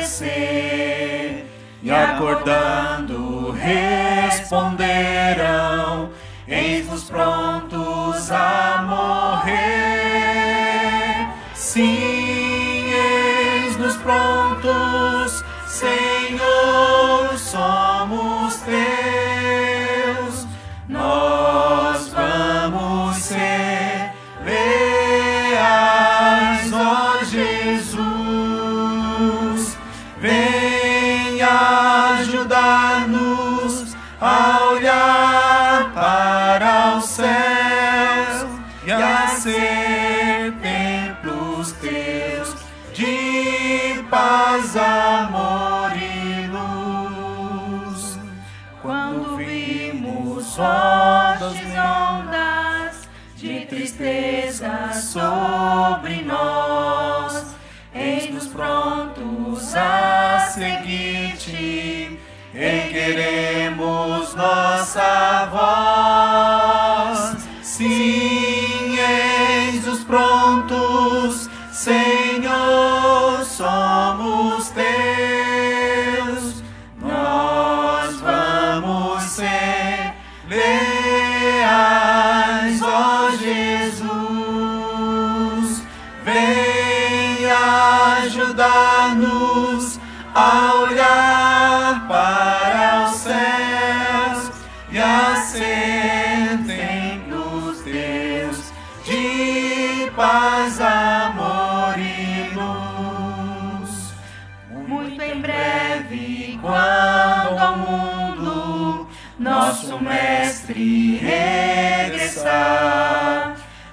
adormecer, e acordando responderão: eis-nos prontos a morrer. Sim, eis-nos prontos, Senhor, somos teus. Nós vamos ser leais, ó Jesus. Venha ajudar-nos a olhar para o céu e a ser templos teus de paz, amor e luz. Quando vimos ondas de tristeza sobre nós, eis-nos prontos a seguir-te, e queremos nossa voz. Sim, eis-nos prontos, Senhor, somos teus. Nós vamos ser leais, ó Jesus. Venha ajudar-nos a olhar para os céus e a ser templos teus de paz, amor e luz. Muito em breve, quando ao mundo nosso Mestre regressar,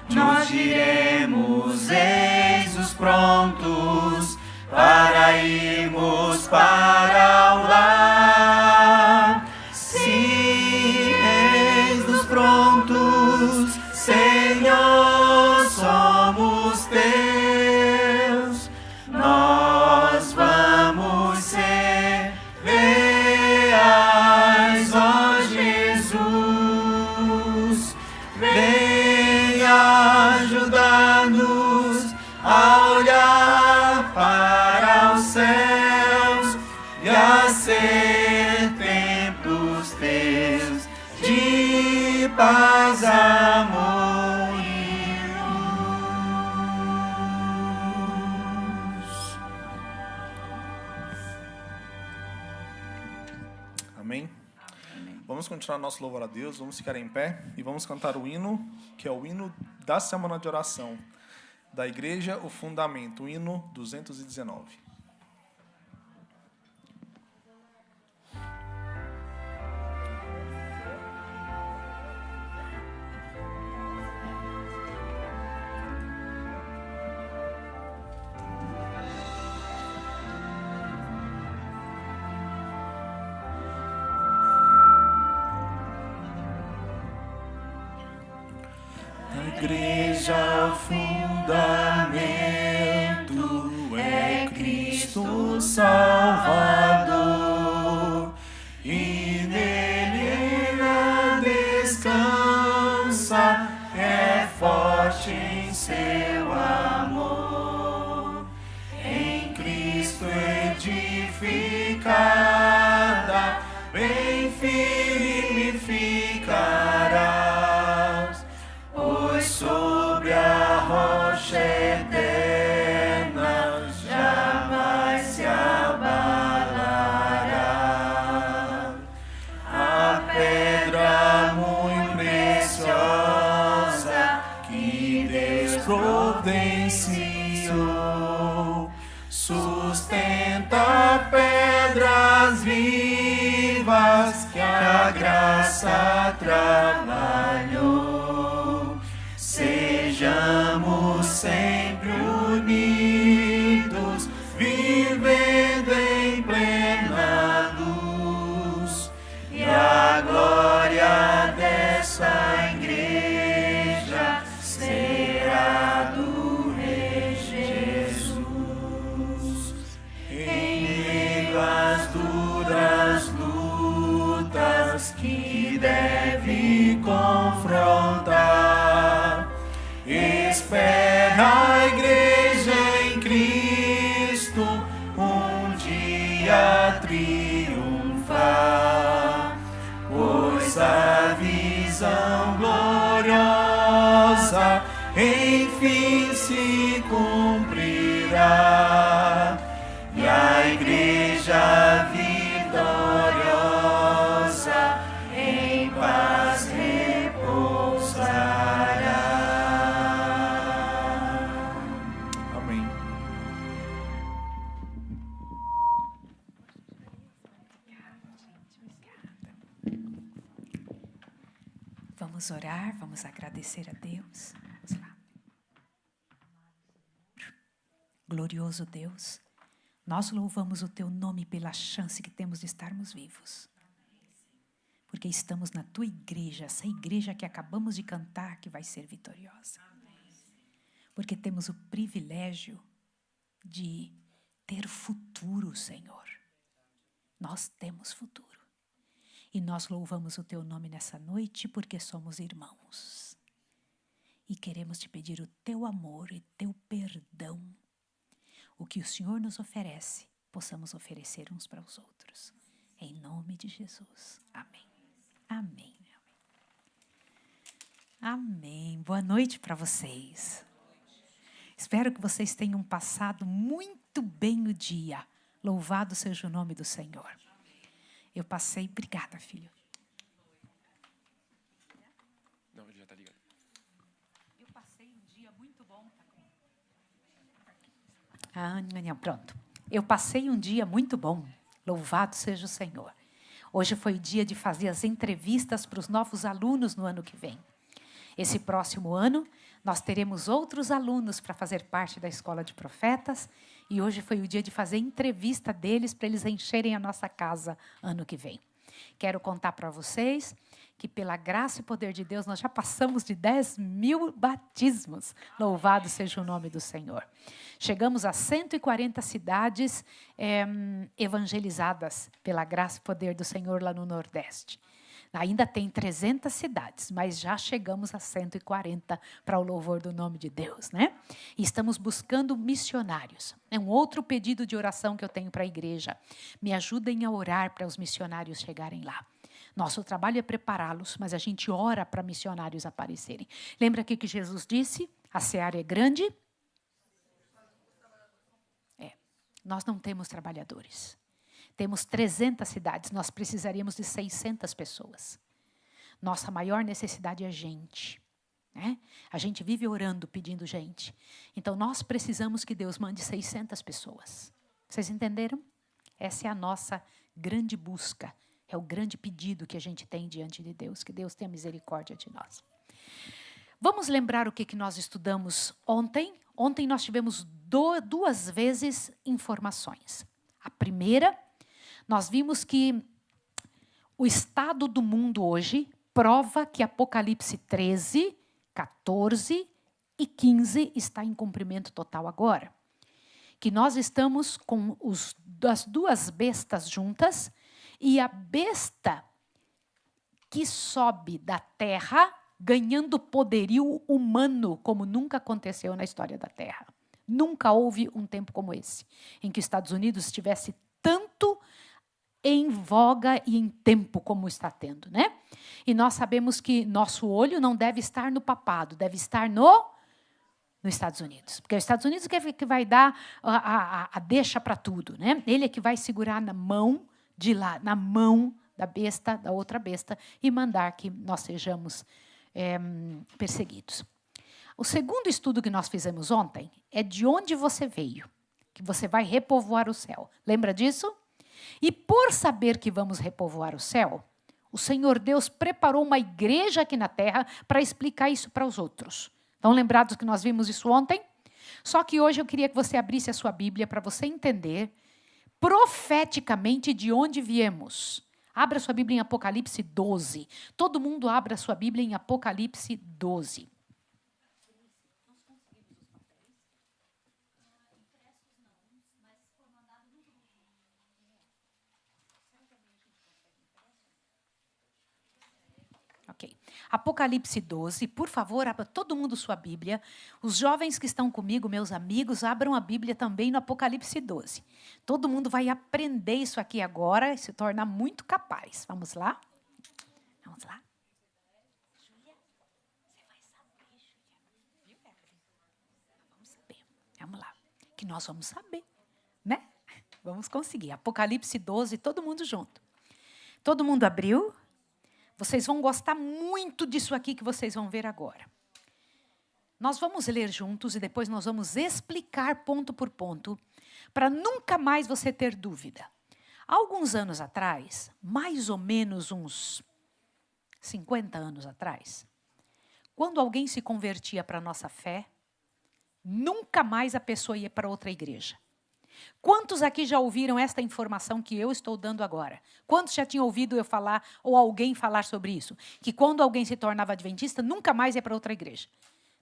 nós diremos: eis-nos prontos para irmos para o lar. Sim, eis-nos prontos, Senhor, somos teus. Nós vamos ser leais, ó Jesus. Venha ajudar-nos a olhar para os céus e a ser templos teus de paz, amor e luz. Amém? Vamos continuar nosso louvor a Deus, vamos ficar em pé e vamos cantar o hino, que é o hino da Semana de Oração da Igreja, o Fundamento, o hino 219. Igreja, o fundamento é Cristo Salvador, e nele ela descansa, é forte em seu amor. Em Cristo edificada, bem firme ficarás, pois sobre a rocha eterna jamais se abalará. A pedra muito preciosa que Deus providenciou sustenta pedras vivas que a graça trabalhou. Sejamos sempre unidos, vivendo em plena luz, e a glória dessa igreja será do Rei Jesus. Em meio às duras lutas que deve confrontar, espera dia triunfar, pois a visão gloriosa enfim se cumprirá, e a igreja vitoriosa em paz repousará. Amém. Vamos orar, vamos agradecer a Deus. Vamos lá. Glorioso Deus, nós louvamos o Teu nome pela chance que temos de estarmos vivos. Porque estamos na Tua igreja, essa igreja que acabamos de cantar, que vai ser vitoriosa. Porque temos o privilégio de ter futuro, Senhor. Nós temos futuro. E nós louvamos o Teu nome nessa noite porque somos irmãos. E queremos Te pedir o Teu amor e Teu perdão. O que o Senhor nos oferece, possamos oferecer uns para os outros. Em nome de Jesus. Amém. Amém. Amém. Boa noite para vocês. Espero que vocês tenham passado muito bem o dia. Louvado seja o nome do Senhor. Eu passei... Obrigada, filho. Não, ele já está ligado. Eu passei um dia muito bom. Pronto. Eu passei um dia muito bom. Louvado seja o Senhor. Hoje foi o dia de fazer as entrevistas para os novos alunos no ano que vem. Esse próximo ano, nós teremos outros alunos para fazer parte da Escola de Profetas. E hoje foi o dia de fazer entrevista deles para eles encherem a nossa casa ano que vem. Quero contar para vocês que, pela graça e poder de Deus, nós já passamos de 10.000 batismos. Louvado seja o nome do Senhor. Chegamos a 140 cidades evangelizadas pela graça e poder do Senhor lá no Nordeste. Ainda tem 300 cidades, mas já chegamos a 140 para o louvor do nome de Deus, né? E estamos buscando missionários. É um outro pedido de oração que eu tenho para a igreja. Me ajudem a orar para os missionários chegarem lá. Nosso trabalho é prepará-los, mas a gente ora para missionários aparecerem. Lembra aqui que Jesus disse? A seara é grande. Nós não temos trabalhadores. Temos 300 cidades, nós precisaríamos de 600 pessoas. Nossa maior necessidade é gente. Né? A gente vive orando, pedindo gente. Então, nós precisamos que Deus mande 600 pessoas. Vocês entenderam? Essa é a nossa grande busca. É o grande pedido que a gente tem diante de Deus. Que Deus tenha misericórdia de nós. Vamos lembrar o que nós estudamos ontem? Ontem nós tivemos duas vezes informações. A primeira... Nós vimos que o estado do mundo hoje prova que Apocalipse 13, 14 e 15 está em cumprimento total agora. Que nós estamos com as duas bestas juntas e a besta que sobe da terra ganhando poderio humano como nunca aconteceu na história da Terra. Nunca houve um tempo como esse, em que os Estados Unidos estivesse tanto em voga e em tempo como está tendo, né? E nós sabemos que nosso olho não deve estar no papado, deve estar nos Estados Unidos. Porque os Estados Unidos é que vai dar a deixa para tudo, né? Ele é que vai segurar na mão de lá, na mão da besta, da outra besta, e mandar que nós sejamos perseguidos. O segundo estudo que nós fizemos ontem é de onde você veio, que você vai repovoar o céu. Lembra disso? E por saber que vamos repovoar o céu, o Senhor Deus preparou uma igreja aqui na terra para explicar isso para os outros. Estão lembrados que nós vimos isso ontem? Só que hoje eu queria que você abrisse a sua Bíblia para você entender profeticamente de onde viemos. Abra sua Bíblia em Apocalipse 12. Todo mundo abra a sua Bíblia em Apocalipse 12. Ok. Apocalipse 12, por favor, abra todo mundo sua Bíblia. Os jovens que estão comigo, meus amigos, abram a Bíblia também no Apocalipse 12. Todo mundo vai aprender isso aqui agora e se tornar muito capaz. Vamos lá? Vamos lá? Júlia, você vai saber, Júlia. Viu, Evelyn? Vamos saber. Vamos lá. Que nós vamos saber, né? Vamos conseguir. Apocalipse 12, todo mundo junto. Todo mundo abriu? Vocês vão gostar muito disso aqui que vocês vão ver agora. Nós vamos ler juntos e depois nós vamos explicar ponto por ponto, para nunca mais você ter dúvida. Há alguns anos atrás, mais ou menos uns 50 anos atrás, quando alguém se convertia para a nossa fé, nunca mais a pessoa ia para outra igreja. Quantos aqui já ouviram esta informação que eu estou dando agora? Quantos já tinham ouvido eu falar ou alguém falar sobre isso? Que quando alguém se tornava adventista, nunca mais ia para outra igreja.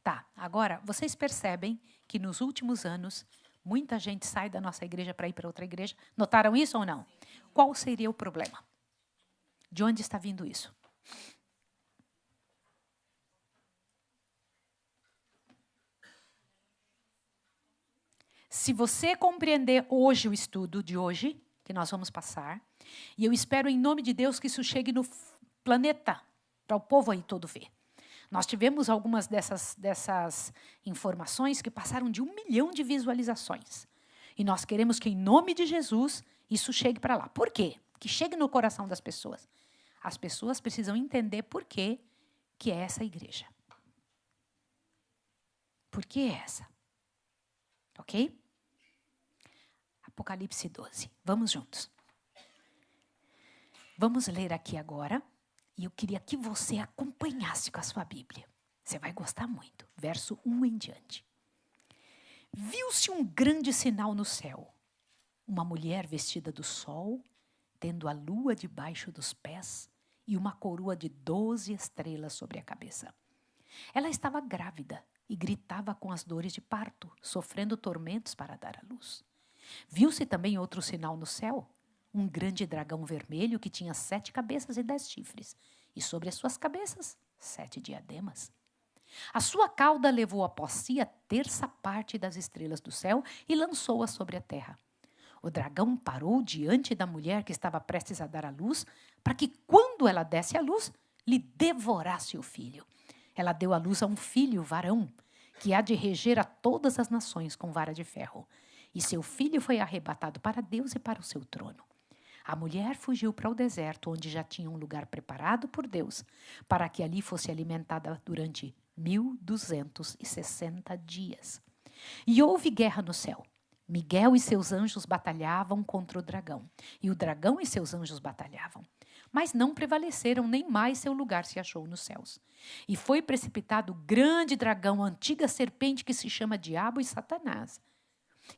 Tá, agora, vocês percebem que nos últimos anos, muita gente sai da nossa igreja para ir para outra igreja. Notaram isso ou não? Qual seria o problema? De onde está vindo isso? Se você compreender hoje o estudo de hoje, que nós vamos passar, e eu espero em nome de Deus que isso chegue no planeta, para o povo aí todo ver. Nós tivemos algumas dessas informações que passaram de 1 milhão de visualizações. E nós queremos que, em nome de Jesus, isso chegue para lá. Por quê? Que chegue no coração das pessoas. As pessoas precisam entender por que é essa igreja. Por que é essa? Ok? Apocalipse 12. Vamos juntos. Vamos ler aqui agora. E eu queria que você acompanhasse com a sua Bíblia. Você vai gostar muito. Verso 1 em diante. Viu-se um grande sinal no céu. Uma mulher vestida do sol, tendo a lua debaixo dos pés e uma coroa de 12 estrelas sobre a cabeça. Ela estava grávida e gritava com as dores de parto, sofrendo tormentos para dar à luz. Viu-se também outro sinal no céu, um grande dragão vermelho que tinha 7 cabeças e 10 chifres, e sobre as suas cabeças 7 diademas. A sua cauda levou após si a 1/3 das estrelas do céu e lançou-as sobre a terra. O dragão parou diante da mulher que estava prestes a dar à luz, para que, quando ela desse à luz, lhe devorasse o filho. Ela deu à luz a um filho varão, que há de reger a todas as nações com vara de ferro. E seu filho foi arrebatado para Deus e para o seu trono. A mulher fugiu para o deserto, onde já tinha um lugar preparado por Deus, para que ali fosse alimentada durante 1260 dias. E houve guerra no céu. Miguel e seus anjos batalhavam contra o dragão, e o dragão e seus anjos batalhavam. Mas não prevaleceram, nem mais seu lugar se achou nos céus. E foi precipitado o grande dragão, a antiga serpente que se chama Diabo e Satanás,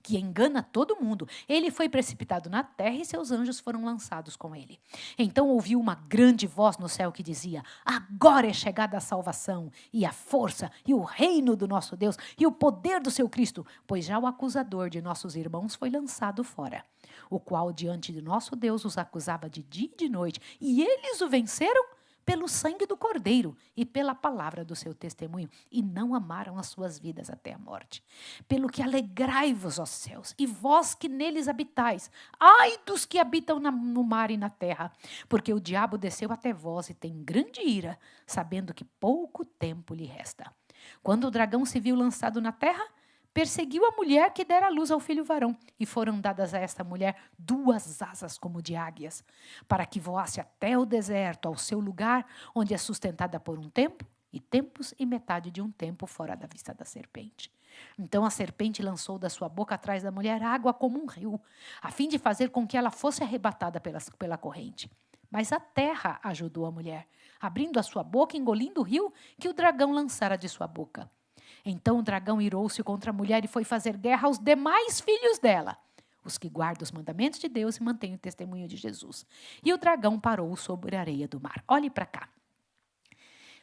que engana todo mundo. Ele foi precipitado na terra e seus anjos foram lançados com ele. Então ouviu uma grande voz no céu que dizia: agora é chegada a salvação, e a força, e o reino do nosso Deus, e o poder do seu Cristo, pois já o acusador de nossos irmãos foi lançado fora, o qual diante de nosso Deus os acusava de dia e de noite, e eles o venceram pelo sangue do Cordeiro e pela palavra do seu testemunho, e não amaram as suas vidas até a morte. Pelo que alegrai-vos, ó céus, e vós que neles habitais, ai dos que habitam no mar e na terra, porque o diabo desceu até vós e tem grande ira, sabendo que pouco tempo lhe resta. Quando o dragão se viu lançado na terra, perseguiu a mulher que dera à luz ao filho varão, e foram dadas a esta mulher 2 asas como de águias, para que voasse até o deserto, ao seu lugar, onde é sustentada por um tempo, e tempos e metade de um tempo fora da vista da serpente. Então a serpente lançou da sua boca atrás da mulher água como um rio, a fim de fazer com que ela fosse arrebatada pela corrente. Mas a terra ajudou a mulher, abrindo a sua boca e engolindo o rio que o dragão lançara de sua boca. Então o dragão irou-se contra a mulher e foi fazer guerra aos demais filhos dela, os que guardam os mandamentos de Deus e mantêm o testemunho de Jesus. E o dragão parou sobre a areia do mar. Olhe para cá.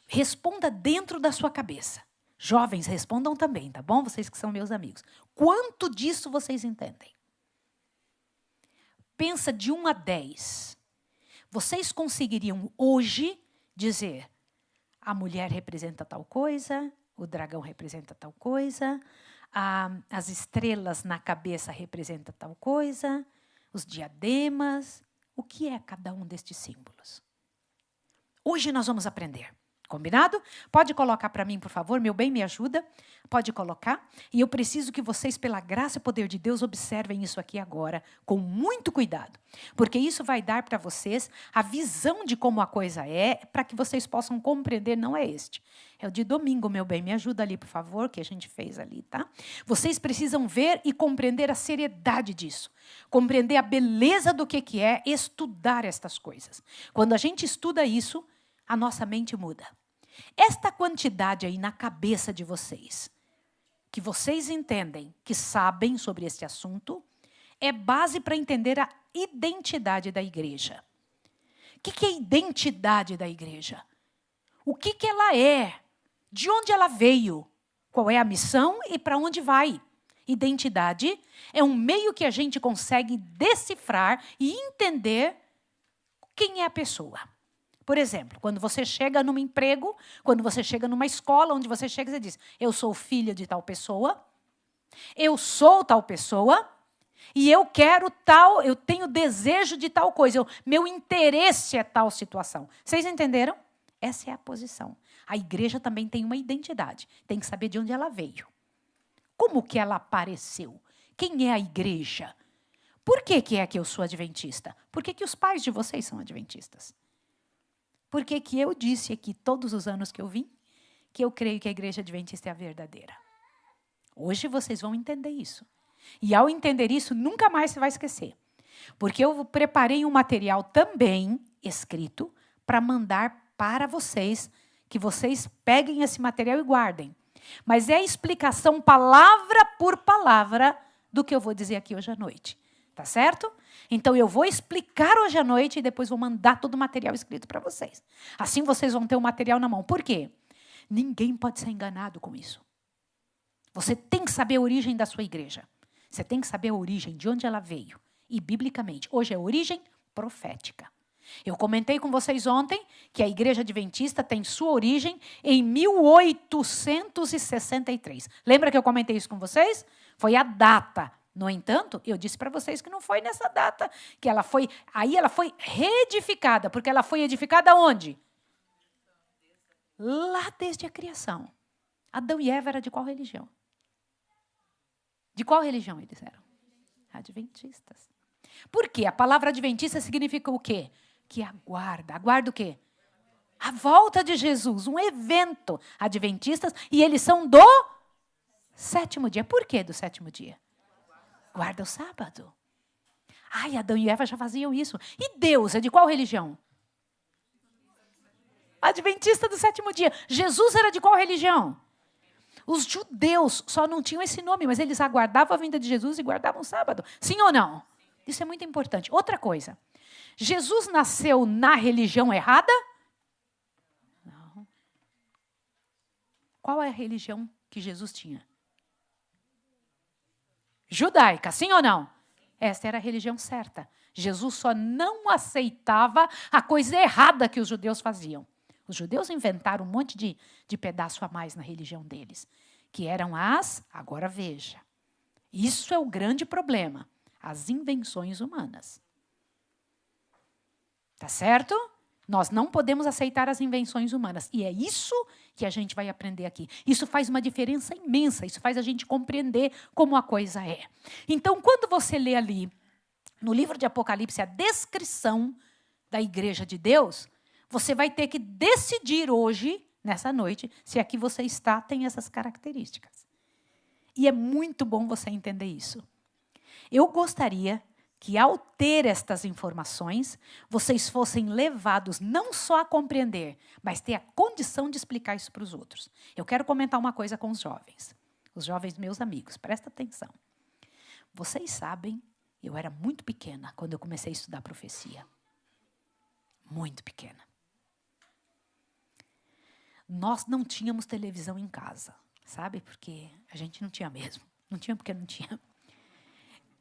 Responda dentro da sua cabeça. Jovens, respondam também, tá bom? Vocês que são meus amigos. Quanto disso vocês entendem? Pensa de 1 a 10. Vocês conseguiriam hoje dizer: a mulher representa tal coisa, o dragão representa tal coisa, as estrelas na cabeça representam tal coisa, os diademas. O que é cada um destes símbolos? Hoje nós vamos aprender. Combinado? Pode colocar para mim, por favor, meu bem, me ajuda. Pode colocar. E eu preciso que vocês, pela graça e poder de Deus, observem isso aqui agora, com muito cuidado. Porque isso vai dar para vocês a visão de como a coisa é, para que vocês possam compreender, não é este. É o de domingo, meu bem, me ajuda ali, por favor, que a gente fez ali, tá? Vocês precisam ver e compreender a seriedade disso. Compreender a beleza do que é estudar estas coisas. Quando a gente estuda isso, a nossa mente muda. Esta quantidade aí na cabeça de vocês, que vocês entendem, que sabem sobre esse assunto, é base para entender a identidade da igreja. O que é a identidade da igreja? O que ela é? De onde ela veio? Qual é a missão e para onde vai? Identidade é um meio que a gente consegue decifrar e entender quem é a pessoa. Por exemplo, quando você chega num emprego, quando você chega numa escola, onde você chega e você diz, eu sou filha de tal pessoa, eu sou tal pessoa, e eu quero tal, eu tenho desejo de tal coisa, meu interesse é tal situação. Vocês entenderam? Essa é a posição. A igreja também tem uma identidade, tem que saber de onde ela veio. Como que ela apareceu? Quem é a igreja? Por que é que eu sou adventista? Por que os pais de vocês são adventistas? Por que eu disse aqui, todos os anos que eu vim, que eu creio que a igreja adventista é a verdadeira? Hoje vocês vão entender isso. E ao entender isso, nunca mais você vai esquecer. Porque eu preparei um material também escrito para mandar para vocês, que vocês peguem esse material e guardem. Mas é a explicação palavra por palavra do que eu vou dizer aqui hoje à noite. Tá certo? Então, eu vou explicar hoje à noite e depois vou mandar todo o material escrito para vocês. Assim, vocês vão ter o material na mão. Por quê? Ninguém pode ser enganado com isso. Você tem que saber a origem da sua igreja. Você tem que saber a origem, de onde ela veio. E, biblicamente, hoje é origem profética. Eu comentei com vocês ontem que a igreja adventista tem sua origem em 1863. Lembra que eu comentei isso com vocês? Foi a data. No entanto, eu disse para vocês que não foi nessa data, que ela foi reedificada, porque ela foi edificada onde? Lá desde a criação. Adão e Eva eram de qual religião? De qual religião eles eram? Adventistas. Por quê? A palavra adventista significa o quê? Que aguarda. Aguarda o quê? A volta de Jesus, um evento. Adventistas, e eles são do sétimo dia. Por que do sétimo dia? Guarda o sábado. Ai, Adão e Eva já faziam isso. E Deus é de qual religião? Adventista do sétimo dia. Jesus era de qual religião? Os judeus só não tinham esse nome, mas eles aguardavam a vinda de Jesus e guardavam o sábado. Sim ou não? Isso é muito importante. Outra coisa. Jesus nasceu na religião errada? Não. Qual é a religião que Jesus tinha? Judaica, sim ou não? Esta era a religião certa. Jesus só não aceitava a coisa errada que os judeus faziam. Os judeus inventaram um monte de pedaço a mais na religião deles, que eram agora veja, isso é o grande problema, as invenções humanas. Tá certo? Nós não podemos aceitar as invenções humanas. E é isso que a gente vai aprender aqui. Isso faz uma diferença imensa. Isso faz a gente compreender como a coisa é. Então, quando você lê ali, no livro de Apocalipse, a descrição da igreja de Deus, você vai ter que decidir hoje, nessa noite, se aqui você está, tem essas características. E é muito bom você entender isso. Eu gostaria que, ao ter estas informações, vocês fossem levados não só a compreender, mas ter a condição de explicar isso para os outros. Eu quero comentar uma coisa com os jovens meus amigos, presta atenção. Vocês sabem, eu era muito pequena quando eu comecei a estudar profecia. Muito pequena. Nós não tínhamos televisão em casa, sabe? Porque a gente não tinha mesmo. Não tinha porque não tinha.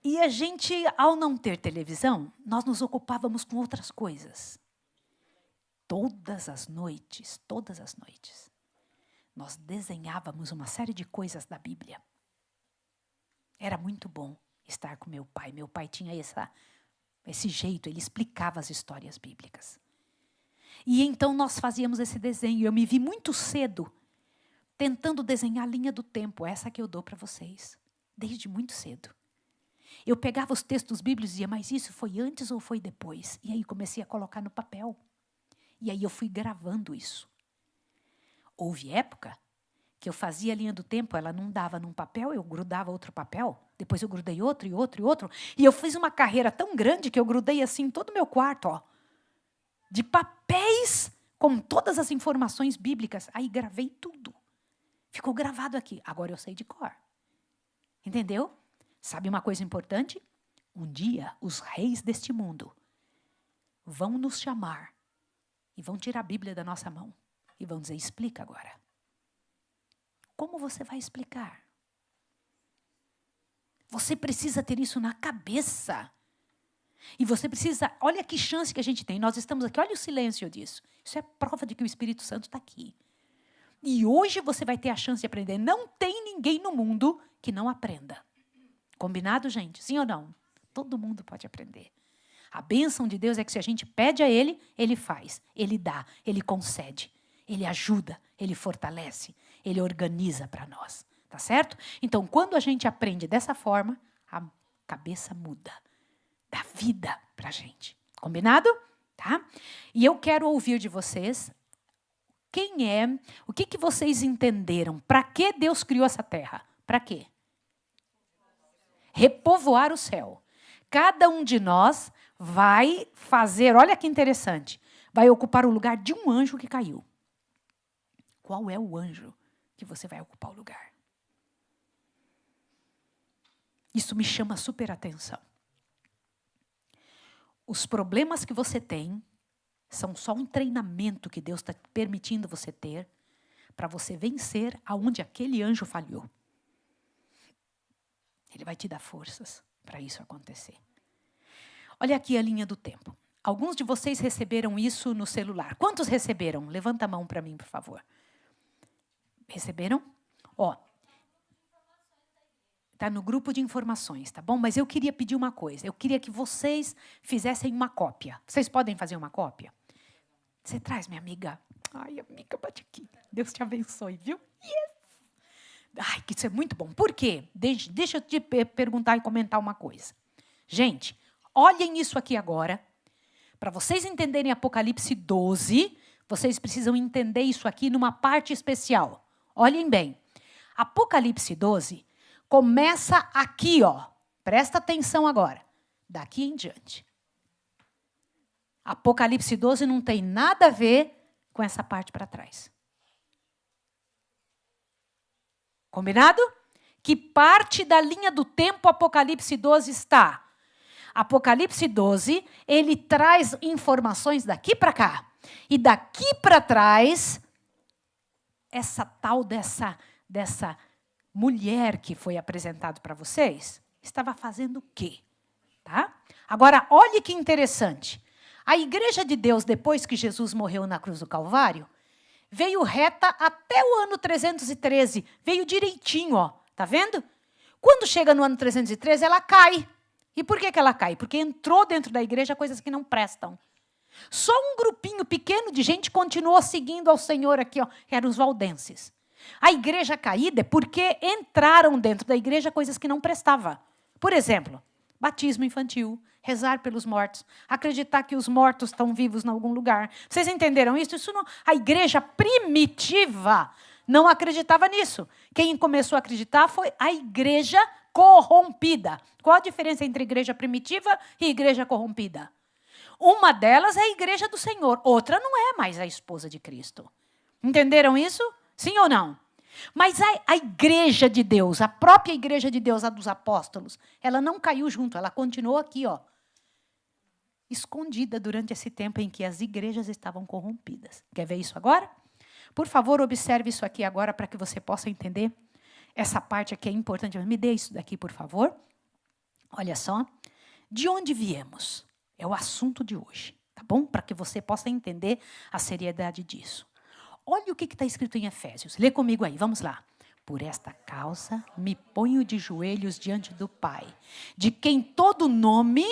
E a gente, ao não ter televisão, nós nos ocupávamos com outras coisas. todas as noites, nós desenhávamos uma série de coisas da Bíblia. Era muito bom estar com meu pai. Meu pai tinha esse jeito, ele explicava as histórias bíblicas. E então nós fazíamos esse desenho. Eu me vi muito cedo tentando desenhar a linha do tempo, essa que eu dou para vocês, desde muito cedo. Eu pegava os textos bíblicos e dizia, mas isso foi antes ou foi depois? E aí comecei a colocar no papel. E aí eu fui gravando isso. Houve época que eu fazia a linha do tempo, ela não dava num papel, eu grudava outro papel, depois eu grudei outro e outro e outro. E eu fiz uma carreira tão grande que eu grudei assim em todo o meu quarto, ó, de papéis com todas as informações bíblicas. Aí gravei tudo. Ficou gravado aqui. Agora eu sei de cor. Entendeu? Sabe uma coisa importante? Um dia, os reis deste mundo vão nos chamar e vão tirar a Bíblia da nossa mão e vão dizer, explica agora. Como você vai explicar? Você precisa ter isso na cabeça. E você precisa, olha que chance que a gente tem. Nós estamos aqui, olha o silêncio disso. Isso é prova de que o Espírito Santo está aqui. E hoje você vai ter a chance de aprender. Não tem ninguém no mundo que não aprenda. Combinado, gente? Sim ou não? Todo mundo pode aprender. A bênção de Deus é que se a gente pede a Ele, Ele faz, Ele dá, Ele concede, Ele ajuda, Ele fortalece, Ele organiza para nós. Tá certo? Então, quando a gente aprende dessa forma, a cabeça muda. Dá vida para a gente. Combinado? Tá? E eu quero ouvir de vocês o que vocês entenderam? Para que Deus criou essa terra? Para quê? Repovoar o céu. Cada um de nós vai fazer, olha que interessante, vai ocupar o lugar de um anjo que caiu. Qual é o anjo que você vai ocupar o lugar? Isso me chama super atenção. Os problemas que você tem são só um treinamento que Deus está permitindo você ter para você vencer aonde aquele anjo falhou. Ele vai te dar forças para isso acontecer. Olha aqui a linha do tempo. Alguns de vocês receberam isso no celular. Quantos receberam? Levanta a mão para mim, por favor. Receberam? Ó, está no grupo de informações, tá bom? Mas eu queria pedir uma coisa. Eu queria que vocês fizessem uma cópia. Vocês podem fazer uma cópia? Você traz, minha amiga. Ai, amiga, bate aqui. Deus te abençoe, viu? Yes! Ai, que isso é muito bom. Por quê? Deixa eu te perguntar e comentar uma coisa. Gente, olhem isso aqui agora. Para vocês entenderem Apocalipse 12, vocês precisam entender isso aqui numa parte especial. Olhem bem. Apocalipse 12 começa aqui, ó. Presta atenção agora. Daqui em diante. Apocalipse 12 não tem nada a ver com essa parte para trás. Combinado? Que parte da linha do tempo Apocalipse 12 está? Apocalipse 12, ele traz informações daqui para cá. E daqui para trás, essa tal dessa mulher que foi apresentado para vocês, estava fazendo o quê? Tá? Agora, olhe que interessante. A Igreja de Deus, depois que Jesus morreu na cruz do Calvário, veio reta até o ano 313. Veio direitinho, ó. Tá vendo? Quando chega no ano 313, ela cai. E por que ela cai? Porque entrou dentro da igreja coisas que não prestam. Só um grupinho pequeno de gente continuou seguindo ao Senhor aqui, ó, que eram os valdenses. A igreja caída é porque entraram dentro da igreja coisas que não prestavam. Por exemplo, batismo infantil, rezar pelos mortos, acreditar que os mortos estão vivos em algum lugar. Vocês entenderam isso? Isso não, a igreja primitiva não acreditava nisso. Quem começou a acreditar foi a igreja corrompida. Qual a diferença entre igreja primitiva e igreja corrompida? Uma delas é a igreja do Senhor, outra não é mais a esposa de Cristo. Entenderam isso? Sim ou não? Mas a igreja de Deus, a própria igreja de Deus, a dos apóstolos, ela não caiu junto, ela continuou aqui, ó, escondida durante esse tempo em que as igrejas estavam corrompidas. Quer ver isso agora? Por favor, observe isso aqui agora para que você possa entender essa parte aqui é importante. Me dê isso daqui, por favor. Olha só. De onde viemos? É o assunto de hoje. Tá bom? Para que você possa entender a seriedade disso. Olha o que está escrito em Efésios. Lê comigo aí, vamos lá. Por esta causa, me ponho de joelhos diante do Pai, de quem todo nome,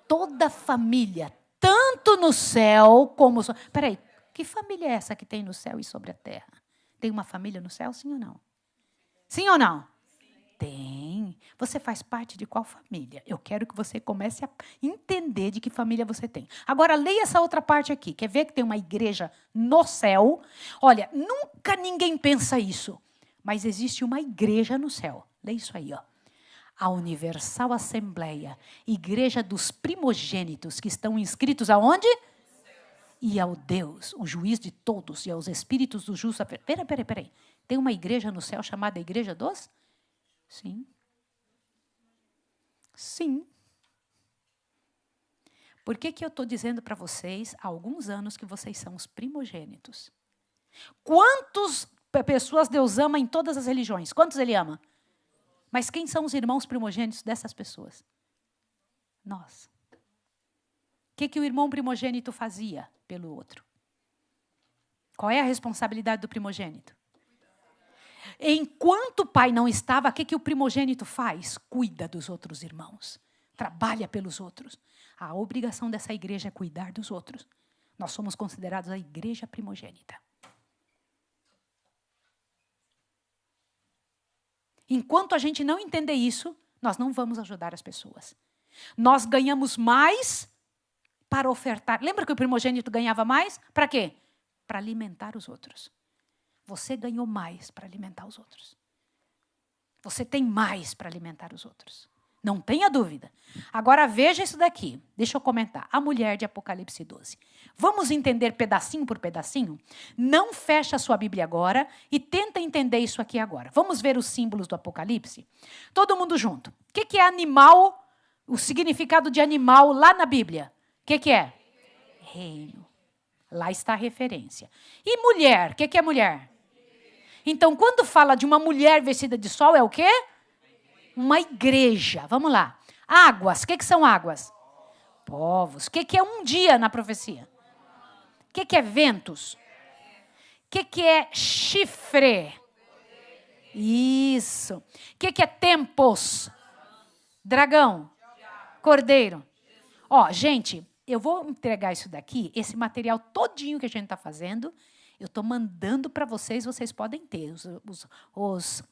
toda família, tanto no céu como... Peraí, que família é essa que tem no céu e sobre a terra? Tem uma família no céu, sim ou não? Sim ou não? Tem. Você faz parte de qual família? Eu quero que você comece a entender de que família você tem. Agora, leia essa outra parte aqui. Quer ver que tem uma igreja no céu? Olha, nunca ninguém pensa isso. Mas existe uma igreja no céu. Leia isso aí, ó. A Universal Assembleia, igreja dos primogênitos que estão inscritos aonde? E ao Deus, o juiz de todos, e aos espíritos dos justos. Peraí. Tem uma igreja no céu chamada Igreja dos? Sim. Sim. Por que eu estou dizendo para vocês há alguns anos que vocês são os primogênitos? Quantas pessoas Deus ama em todas as religiões? Quantos Ele ama? Mas quem são os irmãos primogênitos dessas pessoas? Nós. O que o irmão primogênito fazia pelo outro? Qual é a responsabilidade do primogênito? Enquanto o pai não estava, o que o primogênito faz? Cuida dos outros irmãos. Trabalha pelos outros. A obrigação dessa igreja é cuidar dos outros. Nós somos considerados a igreja primogênita. Enquanto a gente não entender isso, nós não vamos ajudar as pessoas. Nós ganhamos mais para ofertar. Lembra que o primogênito ganhava mais? Para quê? Para alimentar os outros. Você ganhou mais para alimentar os outros. Você tem mais para alimentar os outros. Não tenha dúvida. Agora veja isso daqui. Deixa eu comentar. A mulher de Apocalipse 12. Vamos entender pedacinho por pedacinho? Não fecha a sua Bíblia agora e tenta entender isso aqui agora. Vamos ver os símbolos do Apocalipse? Todo mundo junto. O que é animal? O significado de animal lá na Bíblia. O que é? Reino. Lá está a referência. E mulher? O que é mulher? Então, quando fala de uma mulher vestida de sol, é o quê? Uma igreja. Vamos lá. Águas. O que são águas? Povos. O que é um dia na profecia? O que é ventos? O que é chifre? Isso. O que é tempos? Dragão. Cordeiro. Ó, gente, eu vou entregar isso daqui, esse material todinho que a gente está fazendo, eu estou mandando para vocês, vocês podem ter os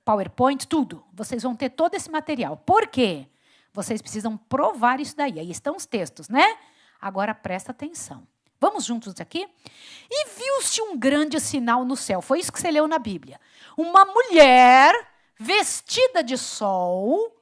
PowerPoint, tudo. Vocês vão ter todo esse material. Por quê? Vocês precisam provar isso daí. Aí estão os textos, né? Agora presta atenção. Vamos juntos aqui? E viu-se um grande sinal no céu. Foi isso que você leu na Bíblia. Uma mulher vestida de sol.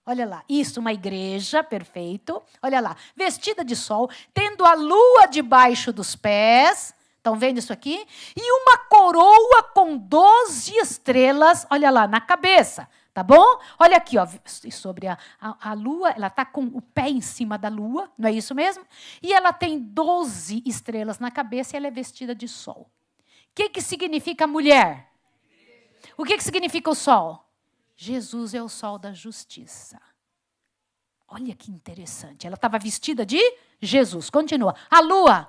Olha lá, isso, uma igreja, perfeito. Olha lá, vestida de sol, tendo a lua debaixo dos pés. Estão vendo isso aqui? E uma coroa com 12 estrelas, olha lá, na cabeça. Tá bom? Olha aqui, ó, sobre a lua, ela está com o pé em cima da lua, não é isso mesmo? E ela tem 12 estrelas na cabeça e ela é vestida de sol. O que significa mulher? O que significa o sol? Jesus é o sol da justiça. Olha que interessante. Ela estava vestida de Jesus. Continua. A lua.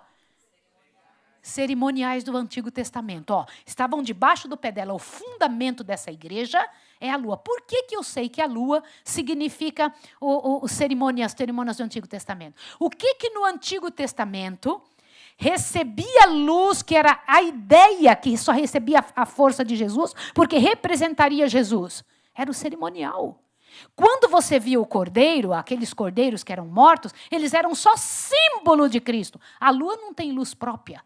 Cerimoniais do Antigo Testamento. Ó, estavam debaixo do pé dela. O fundamento dessa igreja é a lua. Por que eu sei que a lua significa as cerimônias do Antigo Testamento? O que no Antigo Testamento recebia luz, que era a ideia que só recebia a força de Jesus, porque representaria Jesus? Era o cerimonial. Quando você via o cordeiro, aqueles cordeiros que eram mortos, eles eram só símbolo de Cristo. A lua não tem luz própria.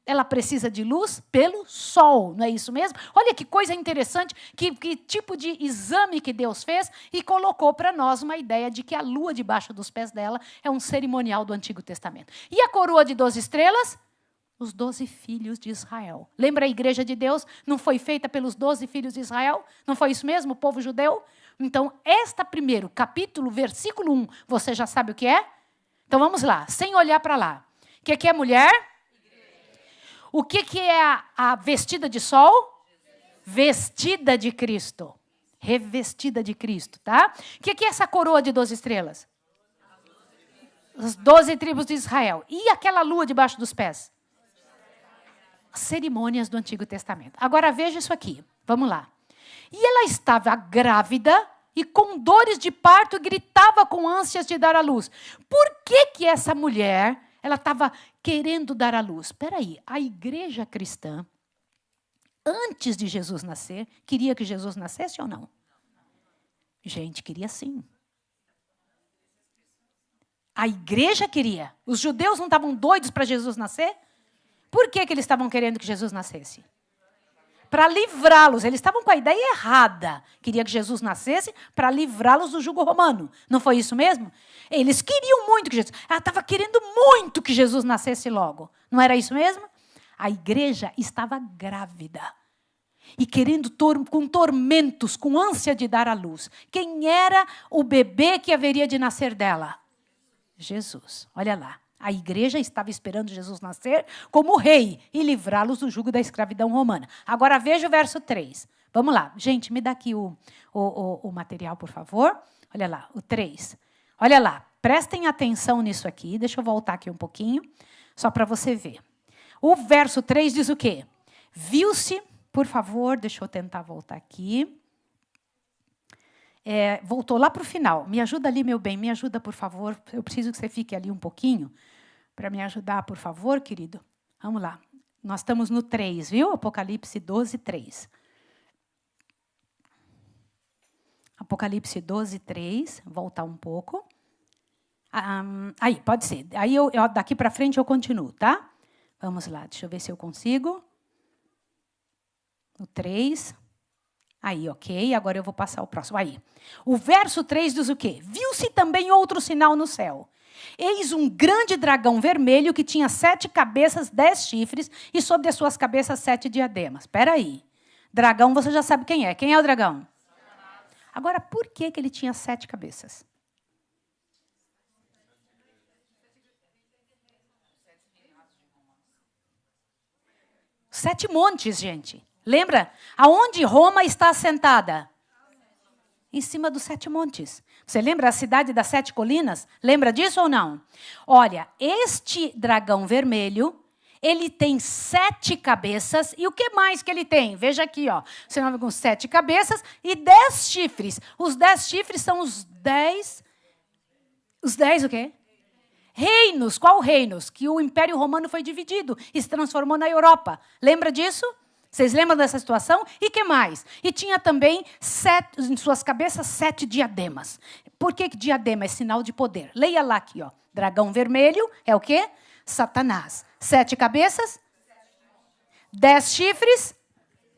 Ela precisa de luz pelo sol, não é isso mesmo? Olha que coisa interessante, que tipo de exame que Deus fez e colocou para nós uma ideia de que a lua debaixo dos pés dela é um cerimonial do Antigo Testamento. E a coroa de 12 estrelas? Os 12 filhos de Israel. Lembra a igreja de Deus? Não foi feita pelos 12 filhos de Israel? Não foi isso mesmo, o povo judeu? Então, primeiro capítulo, versículo 1, você já sabe o que é? Então, vamos lá, sem olhar para lá. O que é mulher? O que é a vestida de sol? Vestida de Cristo. Revestida de Cristo, tá? O que é essa coroa de 12 estrelas? As 12 tribos de Israel. E aquela lua debaixo dos pés? As cerimônias do Antigo Testamento. Agora veja isso aqui. Vamos lá. E ela estava grávida e com dores de parto gritava com ânsias de dar à luz. Por que essa mulher, ela estava querendo dar à luz? Espera aí, a igreja cristã, antes de Jesus nascer, queria que Jesus nascesse ou não? Gente, queria sim. A igreja queria. Os judeus não estavam doidos para Jesus nascer? Por que eles estavam querendo que Jesus nascesse? Para livrá-los. Eles estavam com a ideia errada. Queria que Jesus nascesse para livrá-los do jugo romano. Não foi isso mesmo? Eles queriam muito que Jesus... Ela estava querendo muito que Jesus nascesse logo. Não era isso mesmo? A igreja estava grávida. E querendo, com tormentos, com ânsia de dar à luz. Quem era o bebê que haveria de nascer dela? Jesus. Olha lá. A igreja estava esperando Jesus nascer como rei e livrá-los do jugo da escravidão romana. Agora veja o verso 3. Vamos lá. Gente, me dá aqui o material, por favor. Olha lá, o 3. Olha lá. Prestem atenção nisso aqui. Deixa eu voltar aqui um pouquinho, só para você ver. O verso 3 diz o quê? Viu-se, por favor, deixa eu tentar voltar aqui. Voltou lá para o final. Me ajuda ali, meu bem, me ajuda, por favor. Eu preciso que você fique ali um pouquinho para me ajudar, por favor, querido. Vamos lá. Nós estamos no 3, viu? Apocalipse 12, 3. Apocalipse 12, 3. Voltar um pouco. Aí, pode ser. Aí, daqui para frente, eu continuo, tá? Vamos lá, deixa eu ver se eu consigo. O 3. Aí, ok. Agora eu vou passar o próximo. Aí. O verso 3 diz o quê? Viu-se também outro sinal no céu. Eis um grande dragão vermelho que tinha 7 cabeças, 10 chifres, e sobre as suas cabeças 7 diademas. Espera aí. Dragão, você já sabe quem é. Quem é o dragão? Agora, por que ele tinha 7 cabeças? Sete montes, gente. Lembra? Aonde Roma está assentada? Em cima dos 7 montes. Você lembra a cidade das 7 colinas? Lembra disso ou não? Olha, este dragão vermelho, ele tem 7 cabeças. E o que mais que ele tem? Veja aqui, ó. Você não vê com 7 cabeças e 10 chifres. Os 10 chifres são os 10... Os 10 o quê? Reinos. Qual reinos? Que o Império Romano foi dividido e se transformou na Europa. Lembra disso? Vocês lembram dessa situação? E que mais? E tinha também em suas cabeças 7 diademas. Por que diadema é sinal de poder? Leia lá aqui, ó. Dragão vermelho é o quê? Satanás. 7 cabeças, 10 chifres,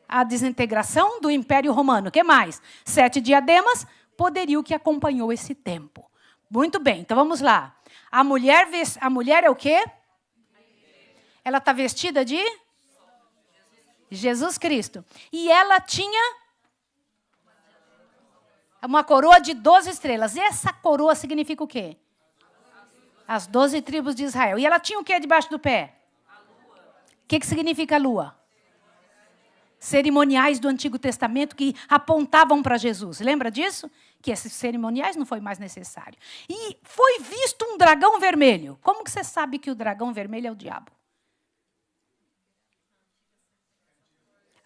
a desintegração do Império Romano. O que mais? 7 diademas, poderio que acompanhou esse tempo. Muito bem, então vamos lá. A mulher é o quê? Ela está vestida de Jesus Cristo. E ela tinha uma coroa de 12 estrelas. E essa coroa significa o quê? As 12 tribos de Israel. E ela tinha o quê debaixo do pé? O que significa a lua? Cerimoniais do Antigo Testamento que apontavam para Jesus. Lembra disso? Que esses cerimoniais não foi mais necessário. E foi visto um dragão vermelho. Como que você sabe que o dragão vermelho é o diabo?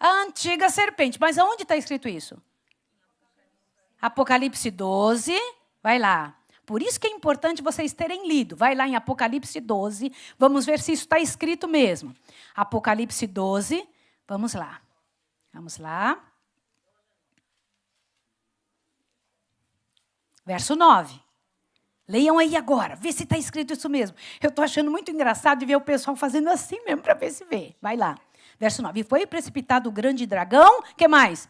A antiga serpente. Mas aonde está escrito isso? Apocalipse 12. Vai lá. Por isso que é importante vocês terem lido. Vai lá em Apocalipse 12. Vamos ver se isso está escrito mesmo. Apocalipse 12. Vamos lá. Vamos lá. Verso 9. Leiam aí agora. Vê se está escrito isso mesmo. Eu estou achando muito engraçado de ver o pessoal fazendo assim mesmo para ver se vê. Vai lá. Verso 9. E foi precipitado o grande dragão. O que mais?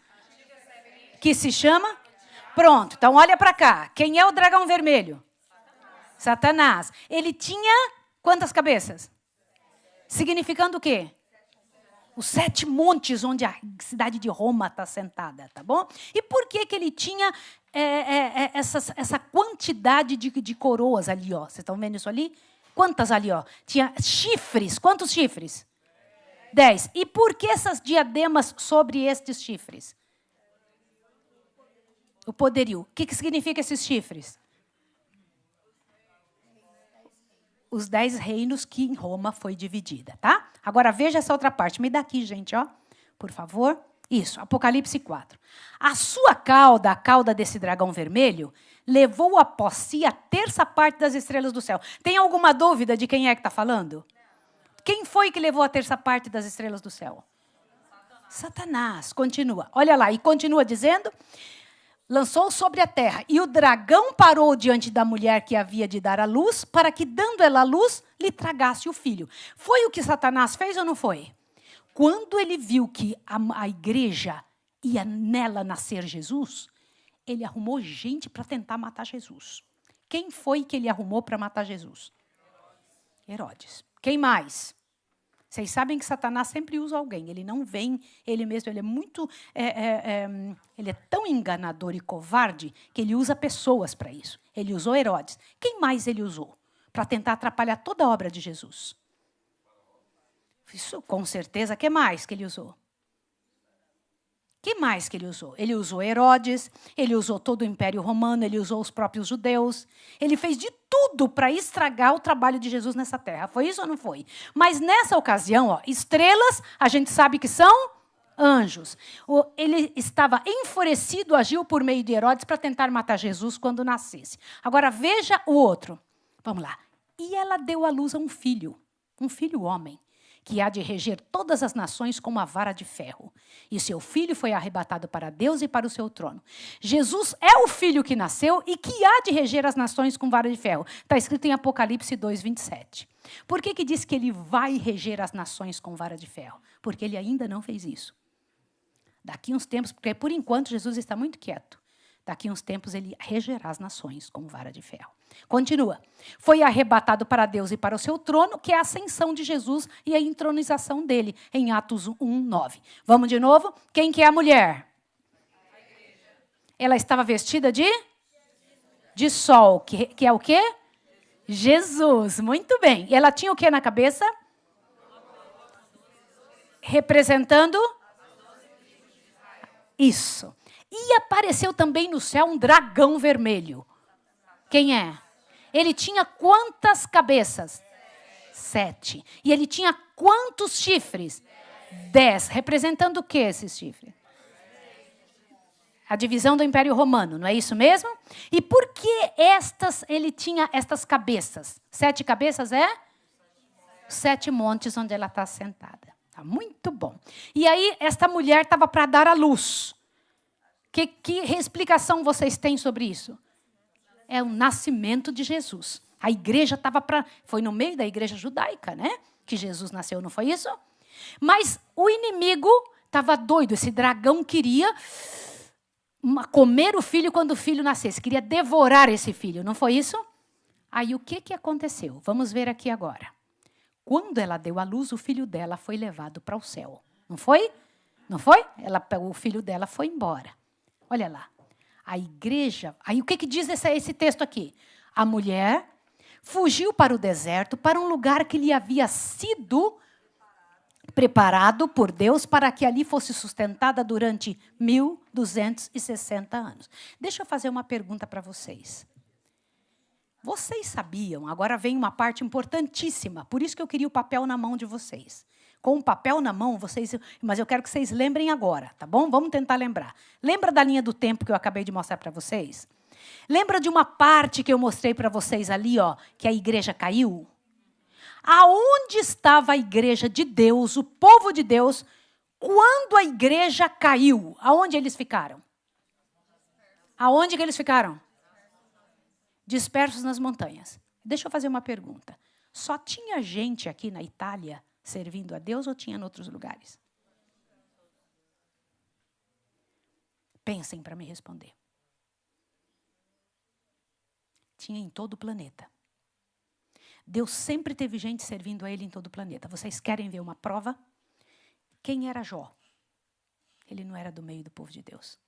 Que se chama? Pronto. Então, olha para cá. Quem é o dragão vermelho? Satanás. Ele tinha quantas cabeças? Significando o quê? Os 7 montes onde a cidade de Roma está sentada, tá bom? E por que ele tinha essa quantidade de coroas ali, ó? Vocês estão vendo isso ali? Quantas ali, ó? Tinha chifres. Quantos chifres? 10. E por que essas diademas sobre estes chifres? O poderio. O que significa esses chifres? os 10 reinos que em Roma foi dividida, tá? Agora veja essa outra parte. Me dá aqui, gente, ó. Por favor. Isso, Apocalipse 4. A sua cauda, a cauda desse dragão vermelho, levou após si a terça parte das estrelas do céu. Tem alguma dúvida de quem é que está falando? Quem foi que levou a terça parte das estrelas do céu? Satanás. Continua. Olha lá, e continua dizendo... Lançou sobre a terra, e o dragão parou diante da mulher que havia de dar à luz, para que, dando ela à luz, lhe tragasse o filho. Foi o que Satanás fez ou não foi? Quando ele viu que a igreja ia nela nascer Jesus, ele arrumou gente para tentar matar Jesus. Quem foi que ele arrumou para matar Jesus? Herodes. Quem mais? Vocês sabem que Satanás sempre usa alguém. Ele não vem, ele mesmo, ele é muito... ele é tão enganador e covarde que ele usa pessoas para isso. Ele usou Herodes. Quem mais ele usou? Para tentar atrapalhar toda a obra de Jesus. Isso, com certeza. O que mais que ele usou? Que mais que ele usou? Ele usou Herodes, ele usou todo o Império Romano, ele usou os próprios judeus. Ele fez de tudo para estragar o trabalho de Jesus nessa terra. Foi isso ou não foi? Mas nessa ocasião, ó, estrelas, a gente sabe que são anjos. Ele estava enfurecido, agiu por meio de Herodes para tentar matar Jesus quando nascesse. Agora veja o outro. Vamos lá. E ela deu à luz a um filho homem, que há de reger todas as nações com uma vara de ferro. E seu filho foi arrebatado para Deus e para o seu trono. Jesus é o filho que nasceu e que há de reger as nações com vara de ferro. Está escrito em Apocalipse 2, 27. Por que diz que ele vai reger as nações com vara de ferro? Porque ele ainda não fez isso. Daqui uns tempos, porque por enquanto Jesus está muito quieto. Daqui uns tempos ele regerá as nações com vara de ferro. Continua. Foi arrebatado para Deus e para o seu trono, que é a ascensão de Jesus e a entronização dele, em Atos 1, 9. Vamos de novo? Quem que é a mulher? Ela estava vestida de sol, que é o quê? Jesus. Muito bem. E ela tinha o que na cabeça? Representando? Isso. E apareceu também no céu um dragão vermelho. Quem é? Ele tinha quantas cabeças? 7. E ele tinha quantos chifres? 10. Representando o que esses chifres? A divisão do Império Romano, não é isso mesmo? E por que ele tinha estas cabeças? 7 cabeças é? 7 montes onde ela está sentada. Tá muito bom. E aí, esta mulher estava para dar à luz. Que explicação vocês têm sobre isso? É o nascimento de Jesus. A igreja estava para... Foi no meio da igreja judaica, né? Que Jesus nasceu, não foi isso? Mas o inimigo estava doido. Esse dragão queria comer o filho quando o filho nascesse. Queria devorar esse filho, não foi isso? Aí o que aconteceu? Vamos ver aqui agora. Quando ela deu à luz, o filho dela foi levado para o céu. Não foi? Não foi? O filho dela foi embora. Olha lá. A igreja... Aí o que diz esse texto aqui? A mulher fugiu para o deserto, para um lugar que lhe havia sido preparado por Deus para que ali fosse sustentada durante 1260 anos. Deixa eu fazer uma pergunta para vocês. Vocês sabiam, agora vem uma parte importantíssima, por isso que eu queria o papel na mão de vocês. Com o papel na mão, mas eu quero que vocês lembrem agora, tá bom? Vamos tentar lembrar. Lembra da linha do tempo que eu acabei de mostrar para vocês? Lembra de uma parte que eu mostrei para vocês ali, ó, que a igreja caiu? Aonde estava a igreja de Deus, o povo de Deus, quando a igreja caiu? Aonde eles ficaram? Aonde que eles ficaram? Dispersos nas montanhas. Deixa eu fazer uma pergunta. Só tinha gente aqui na Itália servindo a Deus ou tinha em outros lugares? Pensem para me responder. Tinha em todo o planeta. Deus sempre teve gente servindo a Ele em todo o planeta. Vocês querem ver uma prova? Quem era Jó? Ele não era do meio do povo de Deus.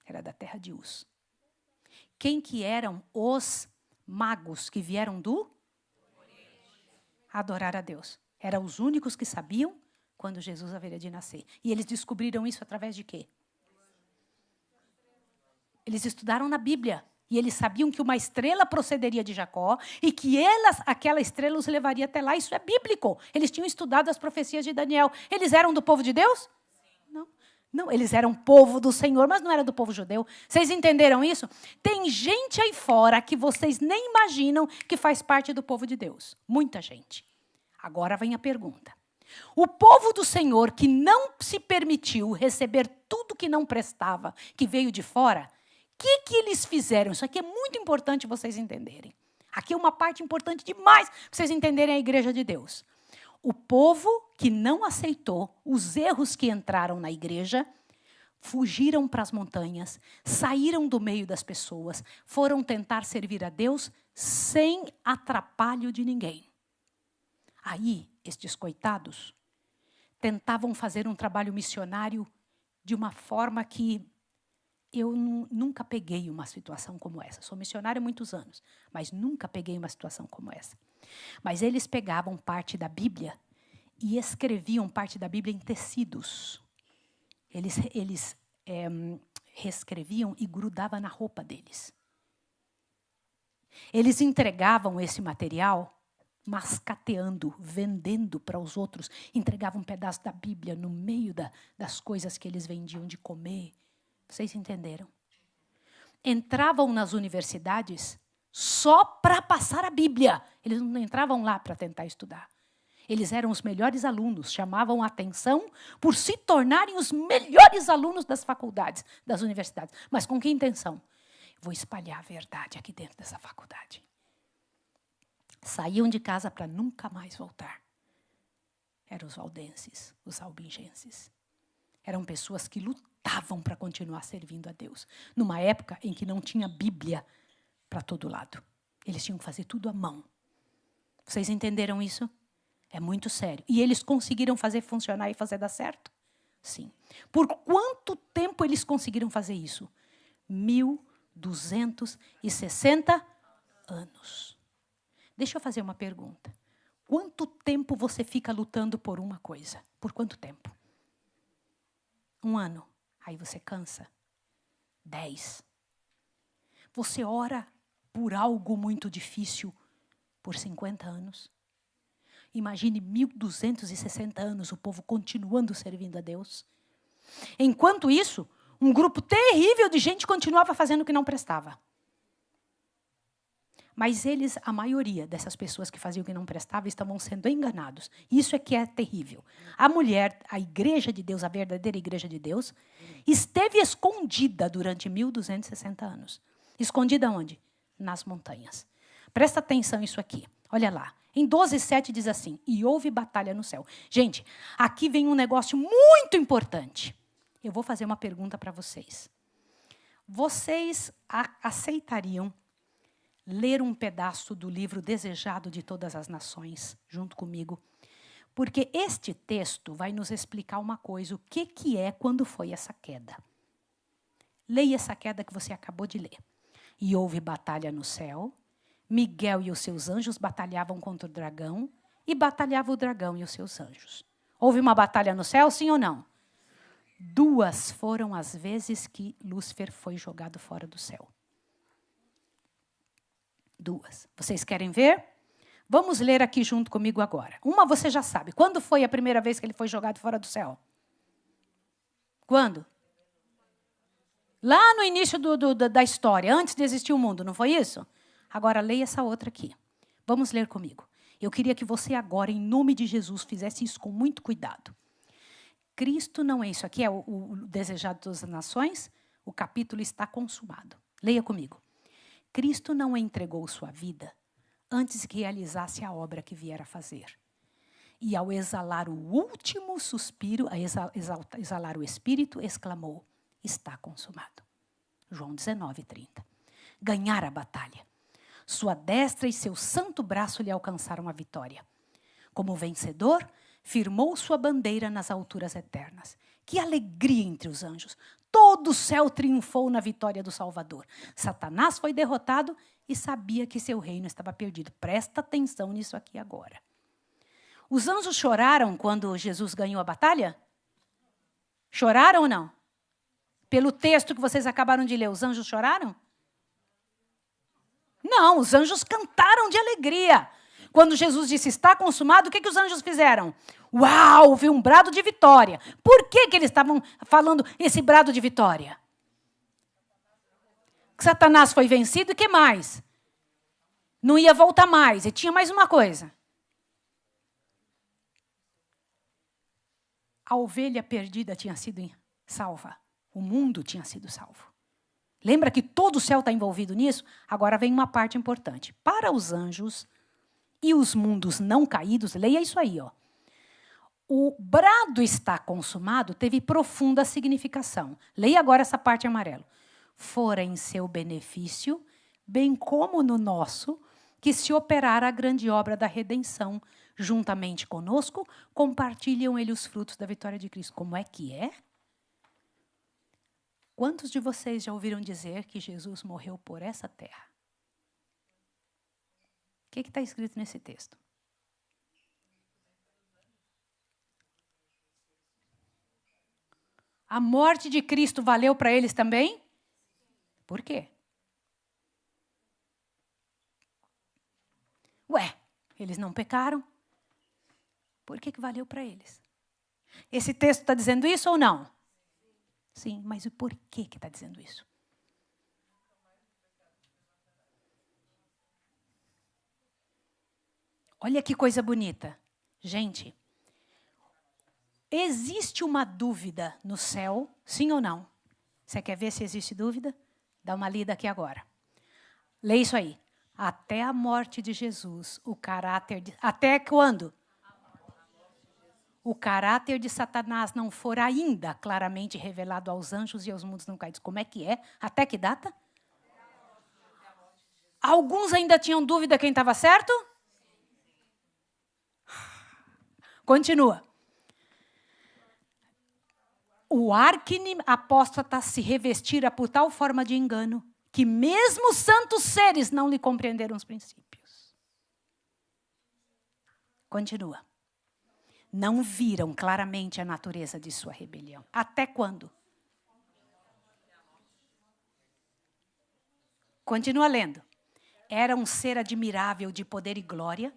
Era da terra de Uz. Quem que eram os magos que vieram do? Adorar a Deus. Eram os únicos que sabiam quando Jesus haveria de nascer. E eles descobriram isso através de quê? Eles estudaram na Bíblia. E eles sabiam que uma estrela procederia de Jacó e que aquela estrela os levaria até lá. Isso é bíblico. Eles tinham estudado as profecias de Daniel. Eles eram do povo de Deus? Não. Não, eles eram povo do Senhor, mas não era do povo judeu. Vocês entenderam isso? Tem gente aí fora que vocês nem imaginam que faz parte do povo de Deus. Muita gente. Agora vem a pergunta. O povo do Senhor que não se permitiu receber tudo que não prestava, que veio de fora, o que eles fizeram? Isso aqui é muito importante vocês entenderem. Aqui é uma parte importante demais para vocês entenderem a igreja de Deus. O povo que não aceitou os erros que entraram na igreja, fugiram para as montanhas, saíram do meio das pessoas, foram tentar servir a Deus sem atrapalho de ninguém. Aí, estes coitados tentavam fazer um trabalho missionário de uma forma que eu nunca peguei uma situação como essa. Sou missionária há muitos anos, mas nunca peguei uma situação como essa. Mas eles pegavam parte da Bíblia e escreviam parte da Bíblia em tecidos. Eles reescreviam e grudavam na roupa deles. Eles entregavam esse material mascateando, vendendo para os outros. Entregavam um pedaço da Bíblia no meio das coisas que eles vendiam de comer. Vocês entenderam? Entravam nas universidades só para passar a Bíblia. Eles não entravam lá para tentar estudar. Eles eram os melhores alunos, chamavam a atenção por se tornarem os melhores alunos das faculdades, das universidades. Mas com que intenção? Vou espalhar a verdade aqui dentro dessa faculdade. Saíam de casa para nunca mais voltar. Eram os valdenses, os albingenses. Eram pessoas que lutavam para continuar servindo a Deus. Numa época em que não tinha Bíblia para todo lado. Eles tinham que fazer tudo à mão. Vocês entenderam isso? É muito sério. E eles conseguiram fazer funcionar e fazer dar certo? Sim. Por quanto tempo eles conseguiram fazer isso? 1260 anos. Deixa eu fazer uma pergunta. Quanto tempo você fica lutando por uma coisa? Por quanto tempo? 1 ano. Aí você cansa. 10. Você ora por algo muito difícil por 50 anos. Imagine 1260 anos o povo continuando servindo a Deus. Enquanto isso, um grupo terrível de gente continuava fazendo o que não prestava. Mas eles, a maioria dessas pessoas que faziam o que não prestava, estavam sendo enganados. Isso é que é terrível. A mulher, a igreja de Deus, a verdadeira igreja de Deus, esteve escondida durante 1260 anos. Escondida onde? Nas montanhas. Presta atenção nisso aqui. Olha lá. Em 12:7 diz assim, e houve batalha no céu. Gente, aqui vem um negócio muito importante. Eu vou fazer uma pergunta para vocês. Vocês aceitariam ler um pedaço do livro Desejado de Todas as Nações, junto comigo? Porque este texto vai nos explicar uma coisa, o que é quando foi essa queda. Leia essa queda que você acabou de ler. E houve batalha no céu, Miguel e os seus anjos batalhavam contra o dragão, e batalhava o dragão e os seus anjos. Houve uma batalha no céu, sim ou não? 2 foram as vezes que Lúcifer foi jogado fora do céu. 2. Vocês querem ver? Vamos ler aqui junto comigo agora. Uma você já sabe. Quando foi a primeira vez que ele foi jogado fora do céu? Quando? Lá no início da história, antes de existir o mundo, não foi isso? Agora leia essa outra aqui. Vamos ler comigo. Eu queria que você agora, em nome de Jesus, fizesse isso com muito cuidado. Cristo não é isso aqui, é o desejado das nações. O capítulo está consumado. Leia comigo. Cristo não entregou sua vida antes que realizasse a obra que viera fazer. E ao exalar o último suspiro, a exalar o Espírito, exclamou, está consumado. João 19:30. Ganhar a batalha. Sua destra e seu santo braço lhe alcançaram a vitória. Como vencedor, firmou sua bandeira nas alturas eternas. Que alegria entre os anjos! Todo o céu triunfou na vitória do Salvador. Satanás foi derrotado e sabia que seu reino estava perdido. Presta atenção nisso aqui agora. Os anjos choraram quando Jesus ganhou a batalha? Choraram ou não? Pelo texto que vocês acabaram de ler, os anjos choraram? Não, os anjos cantaram de alegria. Quando Jesus disse, está consumado, o que os anjos fizeram? Uau, houve um brado de vitória. Por que eles estavam falando esse brado de vitória? Satanás foi vencido e o que mais? Não ia voltar mais. E tinha mais uma coisa. A ovelha perdida tinha sido salva. O mundo tinha sido salvo. Lembra que todo o céu está envolvido nisso? Agora vem uma parte importante. Para os anjos e os mundos não caídos, leia isso aí, ó. O brado está consumado teve profunda significação. Leia agora essa parte em amarelo. Fora em seu benefício, bem como no nosso, que se operara a grande obra da redenção. Juntamente conosco, compartilham ele os frutos da vitória de Cristo. Como é que é? Quantos de vocês já ouviram dizer que Jesus morreu por essa terra? O que está escrito nesse texto? A morte de Cristo valeu para eles também? Por quê? Ué, eles não pecaram? Por que valeu para eles? Esse texto está dizendo isso ou não? Sim, mas o porquê que está dizendo isso? Olha que coisa bonita. Gente, existe uma dúvida no céu, sim ou não? Você quer ver se existe dúvida? Dá uma lida aqui agora. Lê isso aí. Até a morte de Jesus, o caráter de... Até quando? O caráter de Satanás não for ainda claramente revelado aos anjos e aos mundos não caídos. Como é que é? Até que data? Alguns ainda tinham dúvida quem estava certo? Continua. O arqui-apóstata se revestira por tal forma de engano que mesmo os santos seres não lhe compreenderam os princípios. Continua. Não viram claramente a natureza de sua rebelião. Até quando? Continua lendo. Era um ser admirável de poder e glória,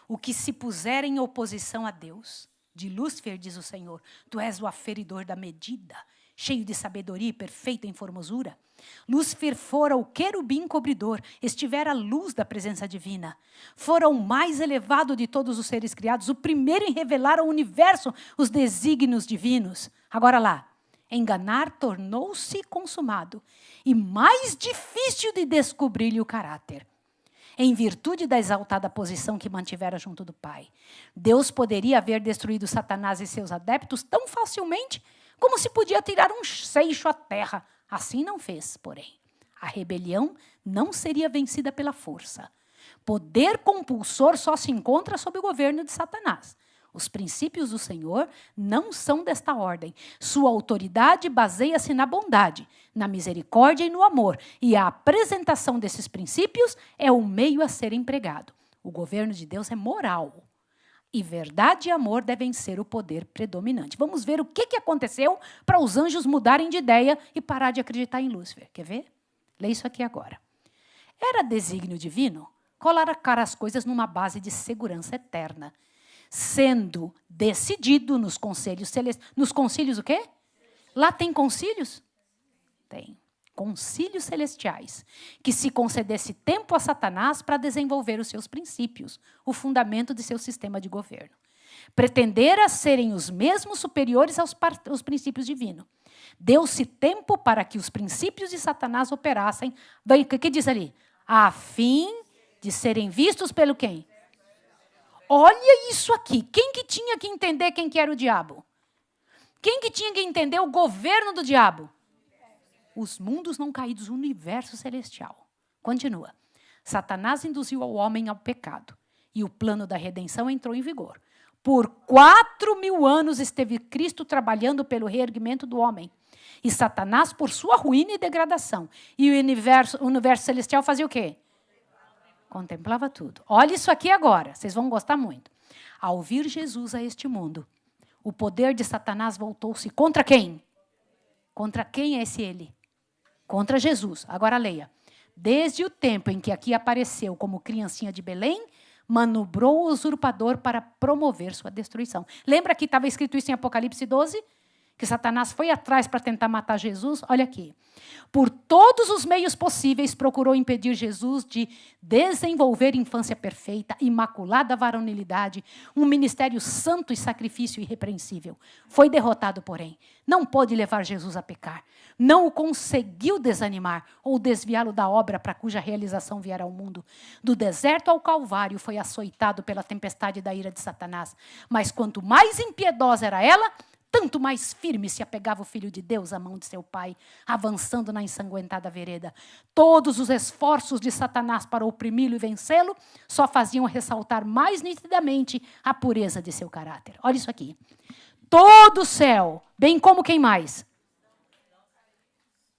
o que se pusera em oposição a Deus. De Lúcifer, diz o Senhor, tu és o aferidor da medida, cheio de sabedoria e perfeito em formosura. Lúcifer fora o querubim cobridor, estivera a luz da presença divina. Fora o mais elevado de todos os seres criados, o primeiro em revelar ao universo os desígnios divinos. Agora lá, enganar tornou-se consumado e mais difícil de descobrir-lhe o caráter. Em virtude da exaltada posição que mantivera junto do Pai, Deus poderia haver destruído Satanás e seus adeptos tão facilmente como se podia tirar um seixo à terra. Assim não fez, porém. A rebelião não seria vencida pela força. Poder compulsor só se encontra sob o governo de Satanás. Os princípios do Senhor não são desta ordem. Sua autoridade baseia-se na bondade, na misericórdia e no amor. E a apresentação desses princípios é o meio a ser empregado. O governo de Deus é moral. E verdade e amor devem ser o poder predominante. Vamos ver o que aconteceu para os anjos mudarem de ideia e parar de acreditar em Lúcifer. Quer ver? Lê isso aqui agora. Era desígnio divino colocar as coisas numa base de segurança eterna, sendo decidido nos conselhos celestiais. Nos concílios o quê? Lá tem concílios? Tem. Concílios celestiais, que se concedesse tempo a Satanás para desenvolver os seus princípios, o fundamento de seu sistema de governo. Pretendera serem os mesmos superiores aos princípios divinos. Deu-se tempo para que os princípios de Satanás operassem, o que diz ali? A fim de serem vistos pelo quem? Olha isso aqui. Quem que tinha que entender quem que era o diabo? Quem que tinha que entender o governo do diabo? Os mundos não caídos, o universo celestial. Continua. Satanás induziu ao homem ao pecado e o plano da redenção entrou em vigor. Por 4.000 anos esteve Cristo trabalhando pelo reerguimento do homem e Satanás por sua ruína e degradação. E o universo celestial fazia o quê? Contemplava tudo. Olha isso aqui agora, vocês vão gostar muito. Ao vir Jesus a este mundo, o poder de Satanás voltou-se contra quem? Contra quem é esse ele? Contra Jesus. Agora leia. desde o tempo em que aqui apareceu como criancinha de Belém, manobrou o usurpador para promover sua destruição. Lembra que estava escrito isso em Apocalipse 12? Que Satanás foi atrás para tentar matar Jesus? Olha aqui. Por todos os meios possíveis, procurou impedir Jesus de desenvolver infância perfeita, imaculada varonilidade, um ministério santo e sacrifício irrepreensível. Foi derrotado, porém. Não pôde levar Jesus a pecar. Não o conseguiu desanimar ou desviá-lo da obra para cuja realização viera ao mundo. Do deserto ao Calvário foi açoitado pela tempestade da ira de Satanás. Mas quanto mais impiedosa era ela, tanto mais firme se apegava o Filho de Deus à mão de seu Pai, avançando na ensanguentada vereda. Todos os esforços de Satanás para oprimi-lo e vencê-lo só faziam ressaltar mais nitidamente a pureza de seu caráter. Olha isso aqui. Todo o céu, bem como quem mais?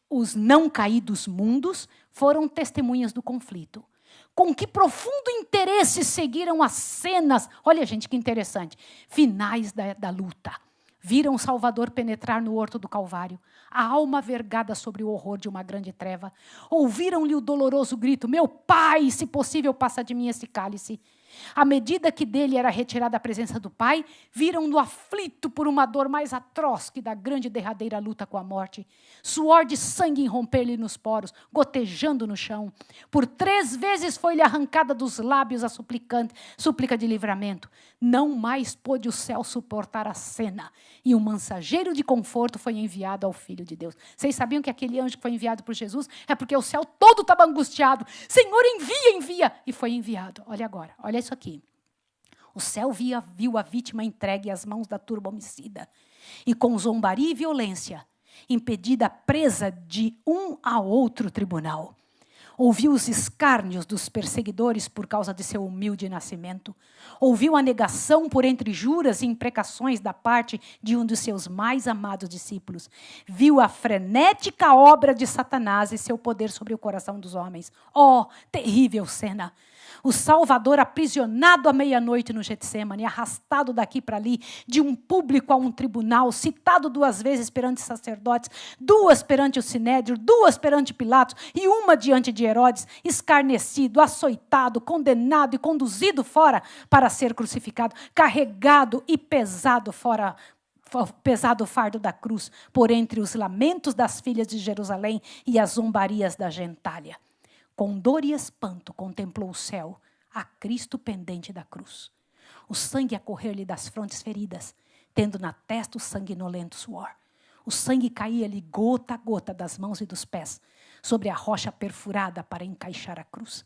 Os não caídos mundos foram testemunhas do conflito. Com que profundo interesse seguiram as cenas, olha gente que interessante, finais da luta. Viram o Salvador penetrar no horto do Calvário, a alma vergada sobre o horror de uma grande treva. Ouviram-lhe o doloroso grito, meu Pai, se possível, passa de mim esse cálice. À medida que dele era retirada a presença do Pai, viram-no aflito por uma dor mais atroz que da grande derradeira luta com a morte. Suor de sangue romper-lhe nos poros, gotejando no chão. Por 3 vezes foi-lhe arrancada dos lábios a súplica de livramento. Não mais pôde o céu suportar a cena. E um mensageiro de conforto foi enviado ao Filho de Deus. Vocês sabiam que aquele anjo que foi enviado por Jesus é porque o céu todo estava angustiado. Senhor, envia! E foi enviado. Olha agora, olha isso aqui. O céu viu a vítima entregue às mãos da turba homicida. E com zombaria e violência, impedida a presa de um a outro tribunal. Ouviu os escárnios dos perseguidores por causa de seu humilde nascimento. Ouviu a negação por entre juras e imprecações da parte de um dos seus mais amados discípulos. Viu a frenética obra de Satanás e seu poder sobre o coração dos homens. Oh, terrível cena! O Salvador aprisionado à meia-noite no Getsêmani, arrastado daqui para ali, de um público a um tribunal, citado 2 vezes perante sacerdotes, 2 perante o Sinédrio, 2 perante Pilatos e 1 diante de Herodes, escarnecido, açoitado, condenado e conduzido fora para ser crucificado, carregado e pesado o fardo da cruz, por entre os lamentos das filhas de Jerusalém e as zombarias da gentalha. Com dor e espanto contemplou o céu, a Cristo pendente da cruz. O sangue a correr-lhe das frontes feridas, tendo na testa o sanguinolento suor. O sangue caía-lhe gota a gota das mãos e dos pés, sobre a rocha perfurada para encaixar a cruz.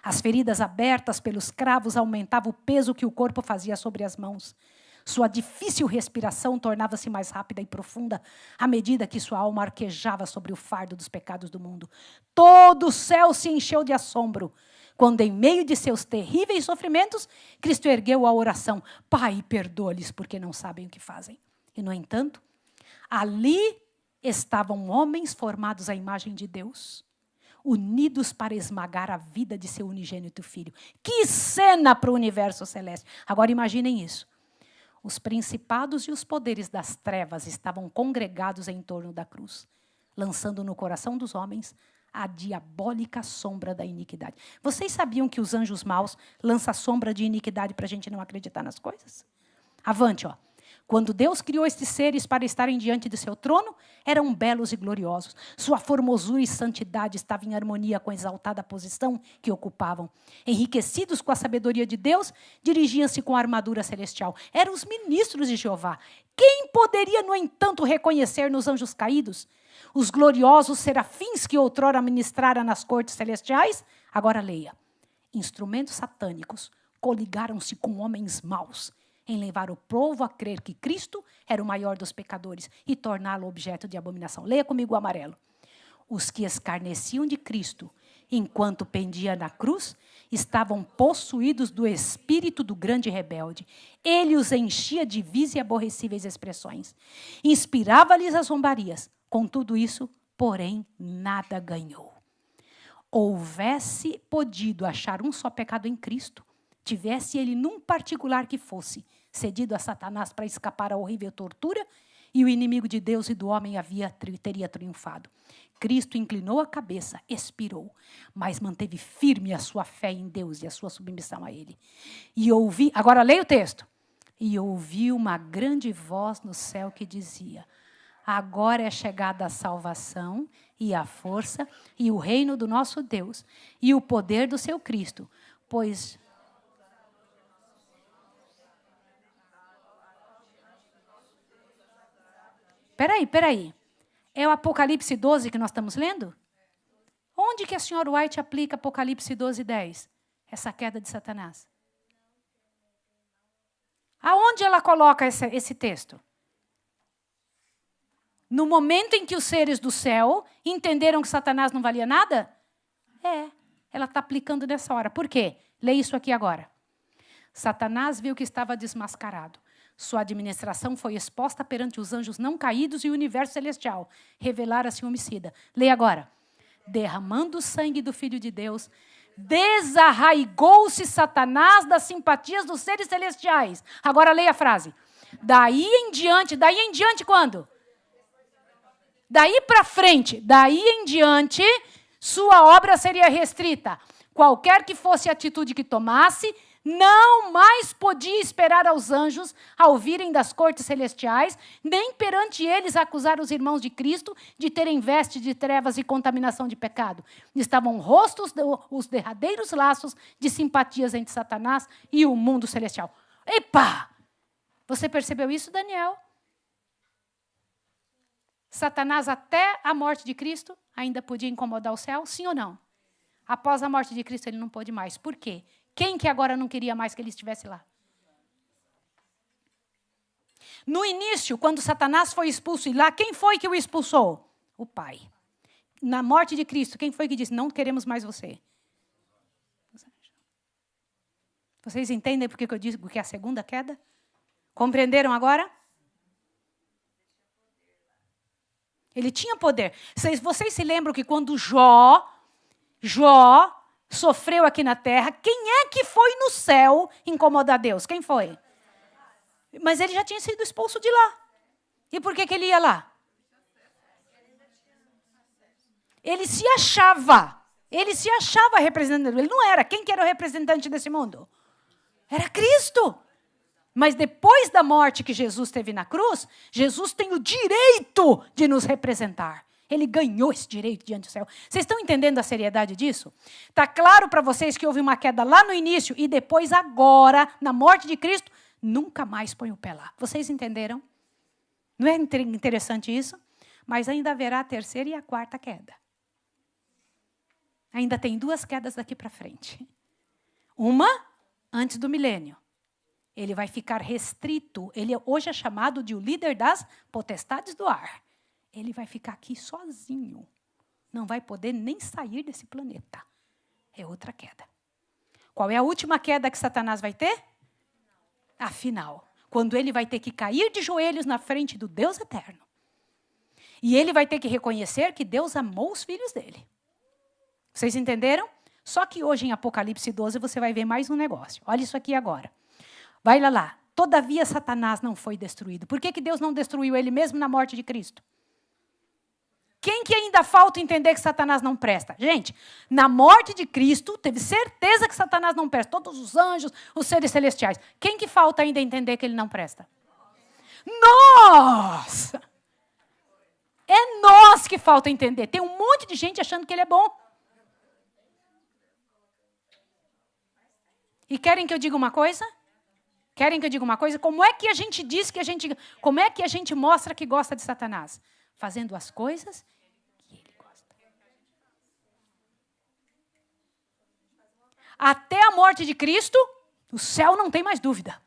As feridas abertas pelos cravos aumentavam o peso que o corpo fazia sobre as mãos. Sua difícil respiração tornava-se mais rápida e profunda à medida que sua alma arquejava sobre o fardo dos pecados do mundo. Todo o céu se encheu de assombro, quando em meio de seus terríveis sofrimentos, Cristo ergueu a oração, Pai, perdoa-lhes porque não sabem o que fazem. E, no entanto, ali estavam homens formados à imagem de Deus, unidos para esmagar a vida de seu unigênito filho. Que cena para o universo celeste! Agora imaginem isso. Os principados e os poderes das trevas estavam congregados em torno da cruz, lançando no coração dos homens a diabólica sombra da iniquidade. Vocês sabiam que os anjos maus lançam a sombra de iniquidade para a gente não acreditar nas coisas? Avante, ó. Quando Deus criou estes seres para estarem diante de seu trono, eram belos e gloriosos. Sua formosura e santidade estavam em harmonia com a exaltada posição que ocupavam. Enriquecidos com a sabedoria de Deus, dirigiam-se com a armadura celestial. Eram os ministros de Jeová. Quem poderia, no entanto, reconhecer nos anjos caídos os gloriosos serafins que outrora ministrara nas cortes celestiais? Agora leia. Instrumentos satânicos coligaram-se com homens maus em levar o povo a crer que Cristo era o maior dos pecadores e torná-lo objeto de abominação. Leia comigo o amarelo. Os que escarneciam de Cristo enquanto pendia na cruz estavam possuídos do espírito do grande rebelde. Ele os enchia de vis e aborrecíveis expressões. Inspirava-lhes as zombarias. Com tudo isso, porém, nada ganhou. Houvesse podido achar um só pecado em Cristo, tivesse ele num particular que fosse cedido a Satanás para escapar à horrível tortura, e o inimigo de Deus e do homem teria triunfado. Cristo inclinou a cabeça, expirou, mas manteve firme a sua fé em Deus e a sua submissão a Ele. E ouvi, agora leia o texto. E ouvi uma grande voz no céu que dizia: agora é chegada a salvação e a força e o reino do nosso Deus e o poder do seu Cristo, pois... Peraí. É o Apocalipse 12 que nós estamos lendo? Onde que a senhora White aplica Apocalipse 12, 10? Essa queda de Satanás. Aonde ela coloca esse texto? No momento em que os seres do céu entenderam que Satanás não valia nada? Ela está aplicando nessa hora. Por quê? Lê isso aqui agora. Satanás viu que estava desmascarado. Sua administração foi exposta perante os anjos não caídos e o universo celestial. Revelara-se homicida. Leia agora. Derramando o sangue do Filho de Deus, desarraigou-se Satanás das simpatias dos seres celestiais. Agora leia a frase. Daí em diante quando? Daí para frente, daí em diante, sua obra seria restrita. Qualquer que fosse a atitude que tomasse, não mais podia esperar aos anjos ao virem das cortes celestiais, nem perante eles acusar os irmãos de Cristo de terem veste de trevas e contaminação de pecado. Estavam rostos os derradeiros laços de simpatias entre Satanás e o mundo celestial. Epa! Você percebeu isso, Daniel? Satanás, até a morte de Cristo, ainda podia incomodar o céu, sim ou não? Após a morte de Cristo, ele não pôde mais. Por quê? Quem que agora não queria mais que ele estivesse lá? No início, quando Satanás foi expulso e lá, quem foi que o expulsou? O Pai. Na morte de Cristo, quem foi que disse, não queremos mais você? Vocês entendem por que eu digo que é a segunda queda? Compreenderam agora? Ele tinha poder. Vocês se lembram que quando Jó sofreu aqui na terra, quem é que foi no céu incomodar Deus? Quem foi? Mas ele já tinha sido expulso de lá. E por que ele ia lá? Ele se achava representante. Ele não era. Quem que era o representante desse mundo? Era Cristo. Mas depois da morte que Jesus teve na cruz, Jesus tem o direito de nos representar. Ele ganhou esse direito diante do céu. Vocês estão entendendo a seriedade disso? Está claro para vocês que houve uma queda lá no início e depois agora, na morte de Cristo, nunca mais põe o pé lá. Vocês entenderam? Não é interessante isso? Mas ainda haverá a terceira e a quarta queda. Ainda tem 2 quedas daqui para frente. Uma antes do milênio. Ele vai ficar restrito. Ele hoje é chamado de o líder das potestades do ar. Ele vai ficar aqui sozinho. Não vai poder nem sair desse planeta. É outra queda. Qual é a última queda que Satanás vai ter? A final. Quando ele vai ter que cair de joelhos na frente do Deus eterno. E ele vai ter que reconhecer que Deus amou os filhos dele. Vocês entenderam? Só que hoje em Apocalipse 12 você vai ver mais um negócio. Olha isso aqui agora. Vai lá. Todavia Satanás não foi destruído. Por que Deus não destruiu ele mesmo na morte de Cristo? Quem que ainda falta entender que Satanás não presta? Gente, na morte de Cristo, teve certeza que Satanás não presta. Todos os anjos, os seres celestiais. Quem que falta ainda entender que ele não presta? Nós! É nós que falta entender. Tem um monte de gente achando que ele é bom. E querem que eu diga uma coisa? Como é que a gente diz que como é que a gente mostra que gosta de Satanás? Fazendo as coisas que ele gosta. Até a morte de Cristo, o céu não tem mais dúvida.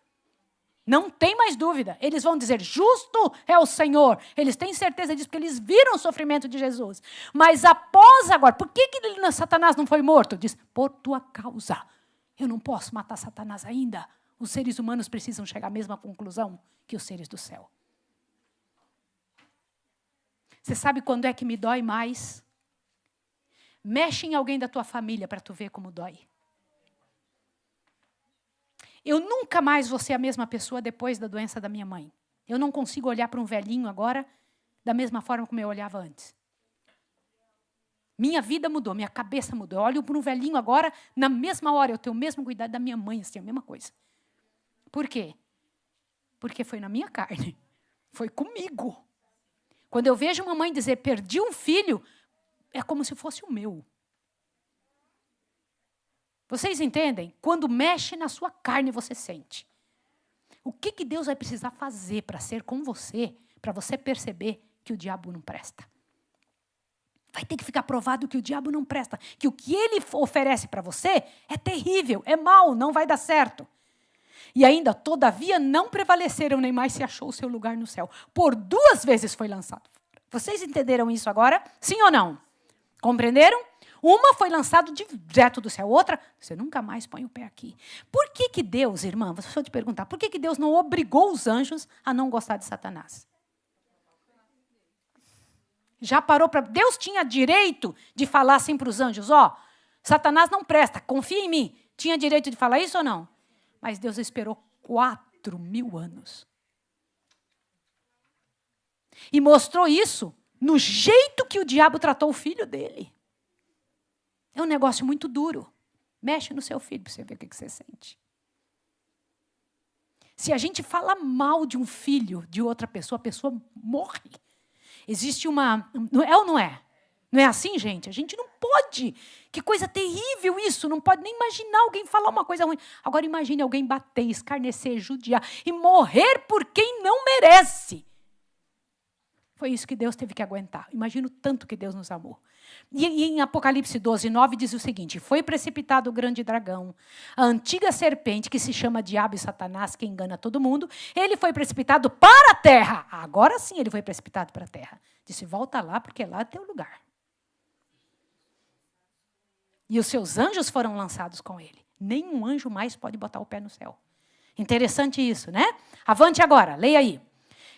Não tem mais dúvida. Eles vão dizer, justo é o Senhor. Eles têm certeza disso, porque eles viram o sofrimento de Jesus. Mas após agora, por que Satanás não foi morto? Diz, por tua causa. Eu não posso matar Satanás ainda. Os seres humanos precisam chegar à mesma conclusão que os seres do céu. Você sabe quando é que me dói mais? Mexe em alguém da tua família para tu ver como dói. Eu nunca mais vou ser a mesma pessoa depois da doença da minha mãe. Eu não consigo olhar para um velhinho agora da mesma forma como eu olhava antes. Minha vida mudou, minha cabeça mudou. Eu olho para um velhinho agora, na mesma hora, eu tenho o mesmo cuidado da minha mãe, assim, a mesma coisa. Por quê? Porque foi na minha carne. Foi comigo. Quando eu vejo uma mãe dizer, perdi um filho, é como se fosse o meu. Vocês entendem? Quando mexe na sua carne, você sente. O que Deus vai precisar fazer para ser com você, para você perceber que o diabo não presta? Vai ter que ficar provado que o diabo não presta, que o que ele oferece para você é terrível, é mau, não vai dar certo. E ainda, todavia, não prevaleceram, nem mais se achou o seu lugar no céu. Por 2 vezes foi lançado. Vocês entenderam isso agora? Sim ou não? Compreenderam? Uma foi lançado direto do céu, outra, você nunca mais põe o pé aqui. Por que Deus, irmã, deixa eu te perguntar, por que Deus não obrigou os anjos a não gostar de Satanás? Já parou para... Deus tinha direito de falar assim para os anjos, ó, Satanás não presta, confia em mim. Tinha direito de falar isso ou não? Mas Deus esperou 4.000 anos. E mostrou isso no jeito que o diabo tratou o filho dele. É um negócio muito duro. Mexe no seu filho para você ver o que você sente. Se a gente fala mal de um filho de outra pessoa, a pessoa morre. Existe uma... É ou não é? Não é assim, gente? A gente não pode. Que coisa terrível isso. Não pode nem imaginar alguém falar uma coisa ruim. Agora imagine alguém bater, escarnecer, judiar e morrer por quem não merece. Foi isso que Deus teve que aguentar. Imagino tanto que Deus nos amou. E em Apocalipse 12:9 diz o seguinte, foi precipitado o grande dragão, a antiga serpente que se chama Diabo e Satanás, que engana todo mundo, ele foi precipitado para a terra. Agora sim ele foi precipitado para a terra. Disse, volta lá, porque lá é teu lugar. E os seus anjos foram lançados com ele. Nenhum anjo mais pode botar o pé no céu. Interessante isso, né? Avante agora, leia aí.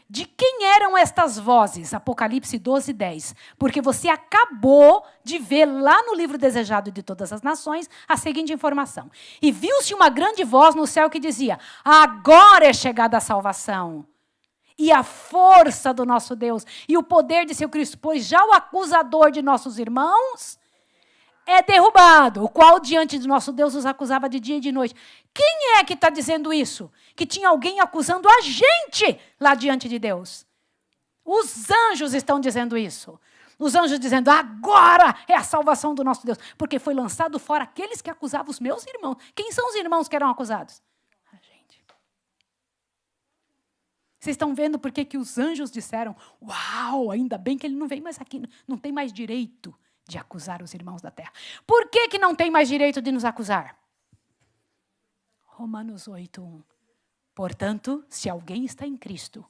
De quem eram estas vozes? Apocalipse 12:10. Porque você acabou de ver lá no livro Desejado de Todas as Nações a seguinte informação. E viu-se uma grande voz no céu que dizia, agora é chegada a salvação. E a força do nosso Deus e o poder de seu Cristo, pois já o acusador de nossos irmãos é derrubado, o qual diante de nosso Deus os acusava de dia e de noite. Quem é que está dizendo isso? Que tinha alguém acusando a gente lá diante de Deus. Os anjos estão dizendo isso. Os anjos dizendo, agora é a salvação do nosso Deus. Porque foi lançado fora aqueles que acusavam os meus irmãos. Quem são os irmãos que eram acusados? A gente. Vocês estão vendo por que os anjos disseram, uau, ainda bem que ele não vem mais aqui, não tem mais direito de acusar os irmãos da terra. Por que não tem mais direito de nos acusar? Romanos 8:1. Portanto, se alguém está em Cristo,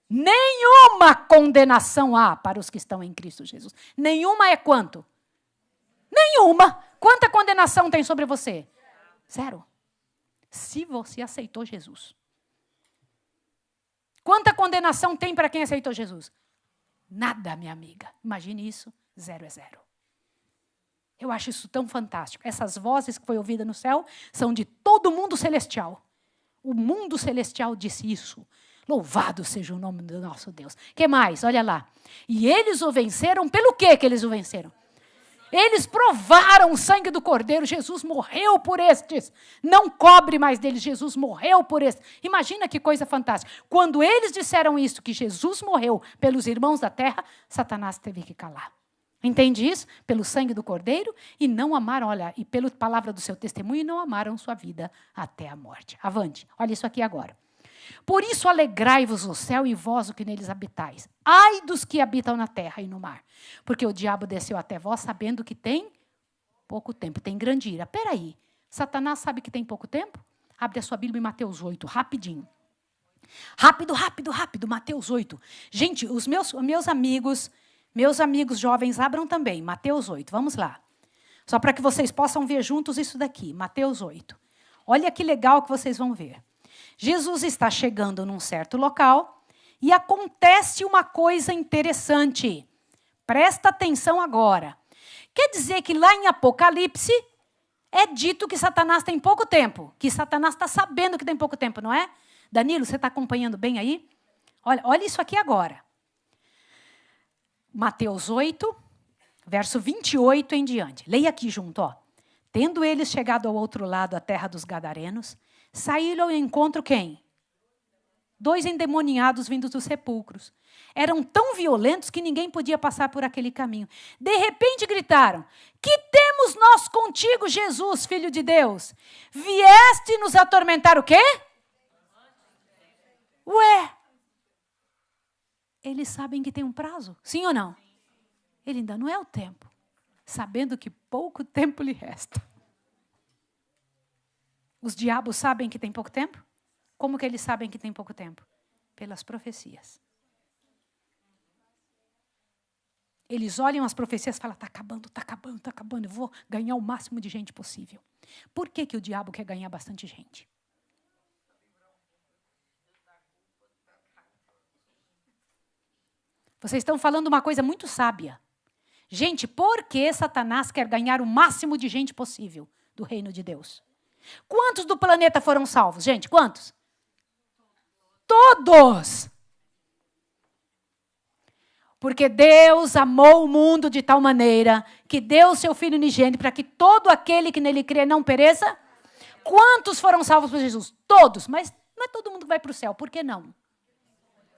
nenhuma condenação há para os que estão em Cristo Jesus. Nenhuma é quanto? Nenhuma. Quanta condenação tem sobre você? 0. Se você aceitou Jesus. Quanta condenação tem para quem aceitou Jesus? Nada, minha amiga. Imagine isso, 0 é 0. Eu acho isso tão fantástico. Essas vozes que foi ouvida no céu são de todo o mundo celestial. O mundo celestial disse isso. Louvado seja o nome do nosso Deus. O que mais? Olha lá. E eles o venceram, pelo quê que eles o venceram? Eles provaram o sangue do Cordeiro. Jesus morreu por estes. Não cobre mais deles. Jesus morreu por estes. Imagina que coisa fantástica. Quando eles disseram isso, que Jesus morreu pelos irmãos da terra, Satanás teve que calar. Entende isso? Pelo sangue do Cordeiro e não amaram, olha, e pela palavra do seu testemunho, e não amaram sua vida até a morte. Avante, olha isso aqui agora. Por isso alegrai-vos no céu e vós o que neles habitais. Ai dos que habitam na terra e no mar. Porque o diabo desceu até vós sabendo que tem pouco tempo, tem grande ira. Peraí, Satanás sabe que tem pouco tempo? Abre a sua Bíblia em Mateus 8, rapidinho. Rápido, Mateus 8. Gente, os meus amigos jovens, abram também, Mateus 8, vamos lá. Só para que vocês possam ver juntos isso daqui, Mateus 8. Olha que legal que vocês vão ver. Jesus está chegando num certo local e acontece uma coisa interessante. Presta atenção agora. Quer dizer que lá em Apocalipse é dito que Satanás tem pouco tempo, que Satanás está sabendo que tem pouco tempo, não é? Danilo, você está acompanhando bem aí? Olha isso aqui agora. Mateus 8, verso 28 em diante. Leia aqui junto, ó. Tendo eles chegado ao outro lado, a terra dos Gadarenos, saíram ao encontro quem? 2 endemoniados vindos dos sepulcros. Eram tão violentos que ninguém podia passar por aquele caminho. De repente gritaram: que temos nós contigo, Jesus, Filho de Deus? Vieste nos atormentar o quê? Ué, eles sabem que tem um prazo, sim ou não? Ele ainda não é o tempo, sabendo que pouco tempo lhe resta. Os diabos sabem que tem pouco tempo? Como que eles sabem que tem pouco tempo? Pelas profecias. Eles olham as profecias e falam: está acabando, está acabando, está acabando, eu vou ganhar o máximo de gente possível. Por que que o diabo quer ganhar bastante gente? Vocês estão falando uma coisa muito sábia. Gente, por que Satanás quer ganhar o máximo de gente possível do reino de Deus? Quantos do planeta foram salvos, gente? Quantos? Todos! Porque Deus amou o mundo de tal maneira que deu o seu Filho unigênito para que todo aquele que nele crê não pereça. Quantos foram salvos por Jesus? Todos, mas não é todo mundo que vai para o céu. Por que não?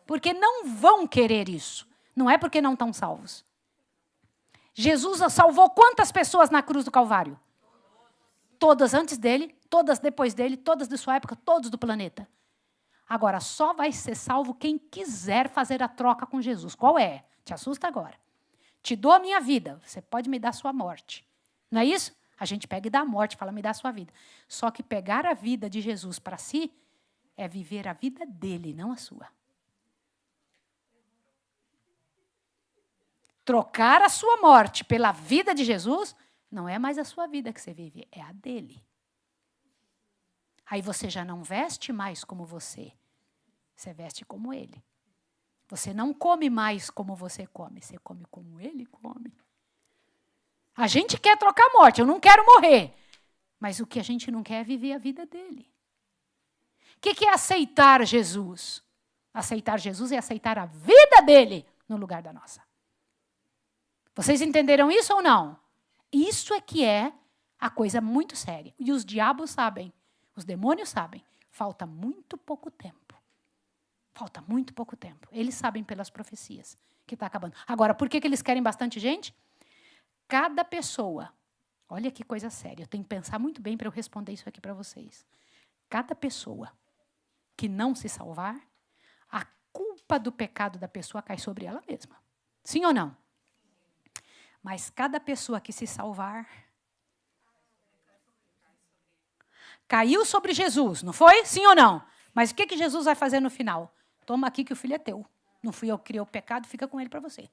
Porque não vão querer isso. Não é porque não estão salvos. Jesus salvou quantas pessoas na cruz do Calvário? Todas antes dele, todas depois dele, todas de sua época, todos do planeta. Agora, só vai ser salvo quem quiser fazer a troca com Jesus. Qual é? Te assusta agora. Te dou a minha vida, você pode me dar a sua morte. Não é isso? A gente pega e dá a morte, fala, me dá a sua vida. Só que pegar a vida de Jesus para si é viver a vida dele, não a sua. Trocar a sua morte pela vida de Jesus não é mais a sua vida que você vive, é a dele. Aí você já não veste mais como você veste como ele. Você não come mais como você come como ele come. A gente quer trocar a morte, eu não quero morrer. Mas o que a gente não quer é viver a vida dele. O que é aceitar Jesus? Aceitar Jesus é aceitar a vida dele no lugar da nossa. Vocês entenderam isso ou não? Isso é que é a coisa muito séria. E os diabos sabem, os demônios sabem, falta muito pouco tempo. Falta muito pouco tempo. Eles sabem pelas profecias que está acabando. Agora, por que eles querem bastante gente? Cada pessoa, olha que coisa séria, eu tenho que pensar muito bem para eu responder isso aqui para vocês. Cada pessoa que não se salvar, a culpa do pecado da pessoa cai sobre ela mesma. Sim ou não? Mas cada pessoa que se salvar, caiu sobre Jesus, não foi? Sim ou não? Mas o que Jesus vai fazer no final? Toma aqui que o filho é teu. Não fui eu que criei o pecado, fica com ele para você.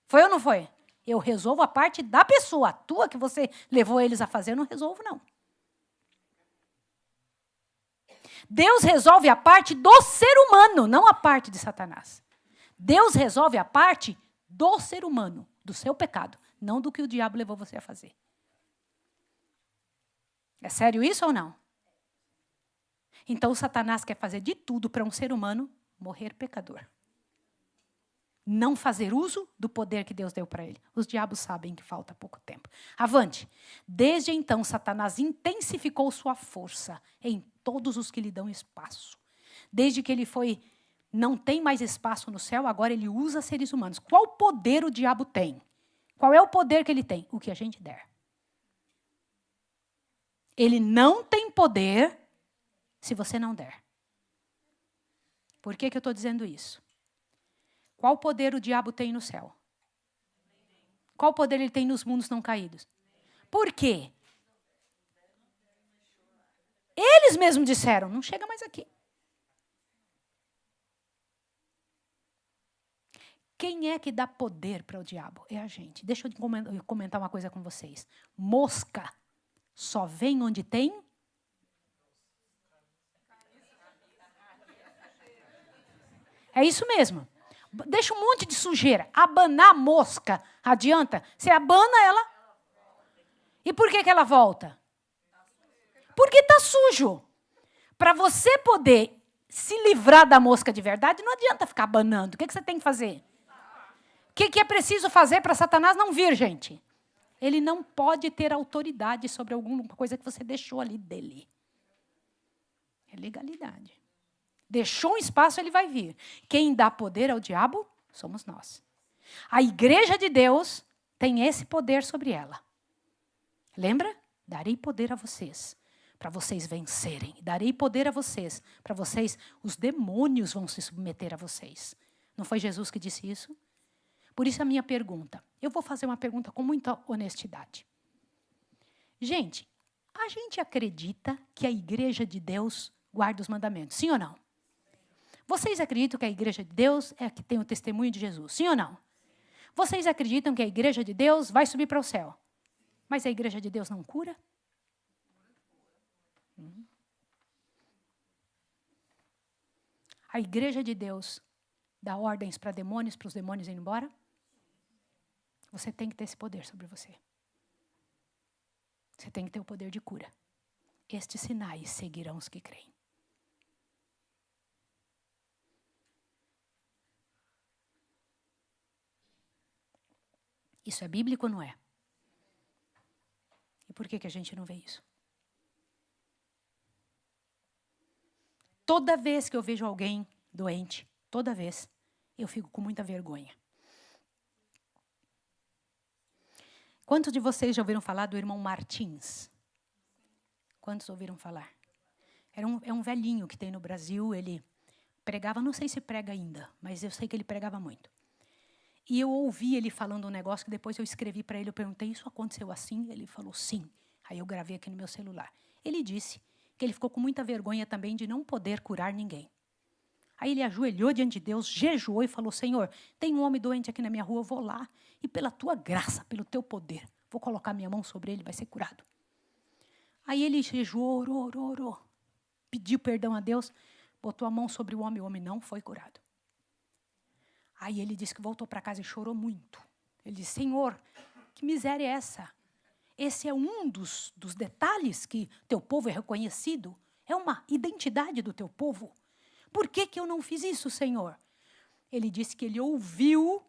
Foi ou não foi? Eu resolvo a parte da pessoa. A tua que você levou eles a fazer, eu não resolvo, não. Deus resolve a parte do ser humano, não a parte de Satanás. Deus resolve a parte do ser humano, do seu pecado, não do que o diabo levou você a fazer. É sério isso ou não? Então, o Satanás quer fazer de tudo para um ser humano morrer pecador. Não fazer uso do poder que Deus deu para ele. Os diabos sabem que falta pouco tempo. Avante. Desde então, Satanás intensificou sua força em todos os que lhe dão espaço. Desde que ele não tem mais espaço no céu, agora ele usa seres humanos. Qual poder o diabo tem? Qual é o poder que ele tem? O que a gente der. Ele não tem poder se você não der. Por que eu estou dizendo isso? Qual poder o diabo tem no céu? Qual poder ele tem nos mundos não caídos? Por quê? Eles mesmos disseram, não chega mais aqui. Quem é que dá poder para o diabo? É a gente. Deixa eu comentar uma coisa com vocês. Mosca só vem onde tem. É isso mesmo. Deixa um monte de sujeira. Abanar a mosca adianta? Você abana ela. E por que ela volta? Porque está sujo. Para você poder se livrar da mosca de verdade, não adianta ficar abanando. O que você tem que fazer? que é preciso fazer para Satanás não vir, gente? Ele não pode ter autoridade sobre alguma coisa que você deixou ali dele. É legalidade. Deixou um espaço, ele vai vir. Quem dá poder ao diabo somos nós. A igreja de Deus tem esse poder sobre ela. Lembra? Darei poder a vocês, para vocês vencerem. Darei poder a vocês, para vocês, os demônios vão se submeter a vocês. Não foi Jesus que disse isso? Por isso a minha pergunta. Eu vou fazer uma pergunta com muita honestidade. Gente, a gente acredita que a igreja de Deus guarda os mandamentos, sim ou não? Vocês acreditam que a igreja de Deus é a que tem o testemunho de Jesus, sim ou não? Vocês acreditam que a igreja de Deus vai subir para o céu? Mas a igreja de Deus não cura? A igreja de Deus dá ordens para os demônios irem embora? Você tem que ter esse poder sobre você. Você tem que ter o poder de cura. Estes sinais seguirão os que creem. Isso é bíblico ou não é? E por que a gente não vê isso? Toda vez que eu vejo alguém doente, toda vez, eu fico com muita vergonha. Quantos de vocês já ouviram falar do irmão Martins? Quantos ouviram falar? É um velhinho que tem no Brasil, ele pregava, não sei se prega ainda, mas eu sei que ele pregava muito. E eu ouvi ele falando um negócio que depois eu escrevi para ele, eu perguntei, isso aconteceu assim? Ele falou, sim. Aí eu gravei aqui no meu celular. Ele disse que ele ficou com muita vergonha também de não poder curar ninguém. Aí ele ajoelhou diante de Deus, jejuou e falou, Senhor, tem um homem doente aqui na minha rua, eu vou lá e pela tua graça, pelo teu poder, vou colocar minha mão sobre ele, vai ser curado. Aí ele jejuou, orou, pediu perdão a Deus, botou a mão sobre o homem não foi curado. Aí ele disse que voltou para casa e chorou muito. Ele disse, Senhor, que miséria é essa? Esse é um dos detalhes que teu povo é reconhecido. É uma identidade do teu povo. Por que eu não fiz isso, Senhor? Ele disse que ele ouviu,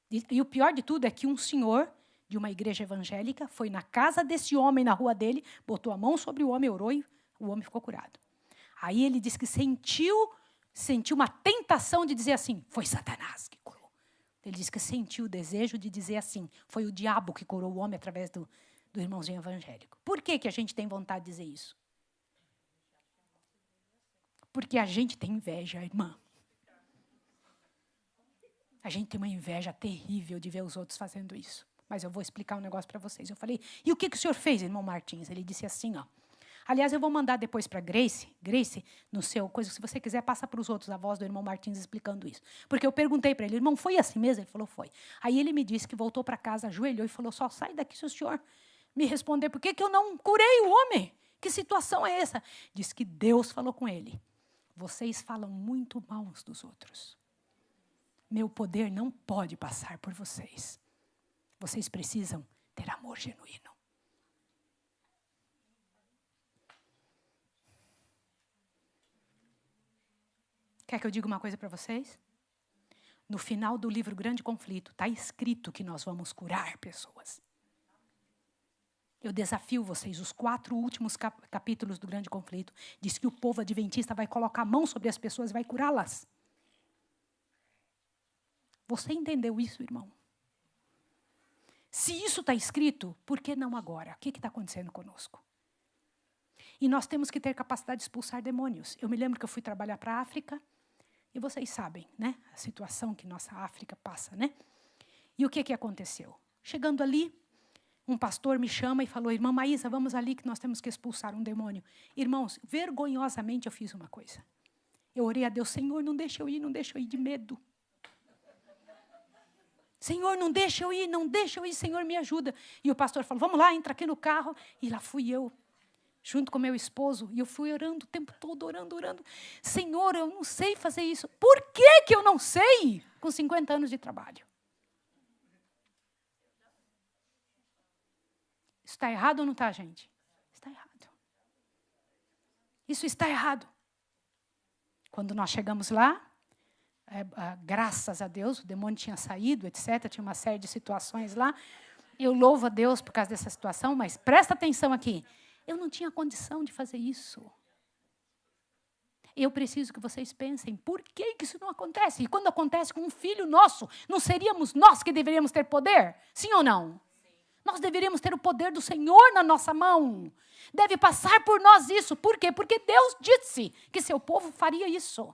e o pior de tudo é que um senhor de uma igreja evangélica foi na casa desse homem, na rua dele, botou a mão sobre o homem, orou e o homem ficou curado. Aí ele disse que sentiu uma tentação de dizer assim, foi Satanás que curou. Ele disse que sentiu o desejo de dizer assim, foi o diabo que curou o homem através do irmãozinho evangélico. Por que a gente tem vontade de dizer isso? Porque a gente tem inveja, irmã. A gente tem uma inveja terrível de ver os outros fazendo isso. Mas eu vou explicar um negócio para vocês. Eu falei, e o que o senhor fez, irmão Martins? Ele disse assim, ó. Aliás, eu vou mandar depois para Grace, no seu coisa, se você quiser, passa para os outros a voz do irmão Martins explicando isso. Porque eu perguntei para ele, irmão, foi assim mesmo? Ele falou, foi. Aí ele me disse que voltou para casa, ajoelhou e falou, só sai daqui se o senhor me responder, por que eu não curei o homem? Que situação é essa? Diz que Deus falou com ele. Vocês falam muito mal uns dos outros. Meu poder não pode passar por vocês. Vocês precisam ter amor genuíno. Quer que eu diga uma coisa para vocês? No final do livro Grande Conflito, está escrito que nós vamos curar pessoas. Eu desafio vocês, os 4 últimos capítulos do Grande Conflito, diz que o povo adventista vai colocar a mão sobre as pessoas e vai curá-las. Você entendeu isso, irmão? Se isso está escrito, por que não agora? O que está acontecendo conosco? E nós temos que ter capacidade de expulsar demônios. Eu me lembro que eu fui trabalhar para a África, e vocês sabem, né? A situação que nossa África passa, né? E o que aconteceu? Chegando ali, um pastor me chama e falou, irmã Maísa, vamos ali que nós temos que expulsar um demônio. Irmãos, vergonhosamente eu fiz uma coisa. Eu orei a Deus, Senhor, não deixa eu ir de medo. Senhor, não deixa eu ir, Senhor, me ajuda. E o pastor falou, vamos lá, entra aqui no carro. E lá fui eu, junto com meu esposo, e eu fui orando o tempo todo, orando. Senhor, eu não sei fazer isso. Por que eu não sei? Com 50 anos de trabalho. Isso está errado ou não está, gente? Está errado. Isso está errado. Quando nós chegamos lá, graças a Deus, o demônio tinha saído, etc. Tinha uma série de situações lá. Eu louvo a Deus por causa dessa situação, mas presta atenção aqui. Eu não tinha condição de fazer isso. Eu preciso que vocês pensem, por que isso não acontece? E quando acontece com um filho nosso, não seríamos nós que deveríamos ter poder? Sim ou não? Sim. Nós deveríamos ter o poder do Senhor na nossa mão. Deve passar por nós isso. Por quê? Porque Deus disse que seu povo faria isso.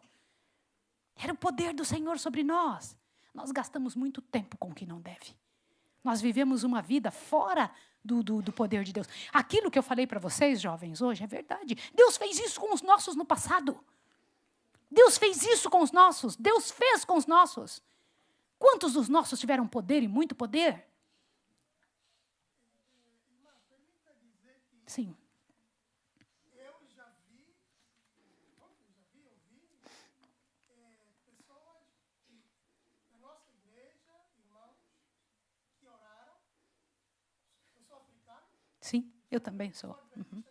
Era o poder do Senhor sobre nós. Nós gastamos muito tempo com o que não deve. Nós vivemos uma vida fora do poder de Deus. Aquilo que eu falei para vocês, jovens, hoje é verdade. Deus fez isso com os nossos no passado. Deus fez isso com os nossos. Deus fez com os nossos. Quantos dos nossos tiveram poder e muito poder? Sim. Eu já vi pessoas da nossa igreja, irmãos, que oraram. Eu sou africano. Sim, eu também sou. Uhum. Que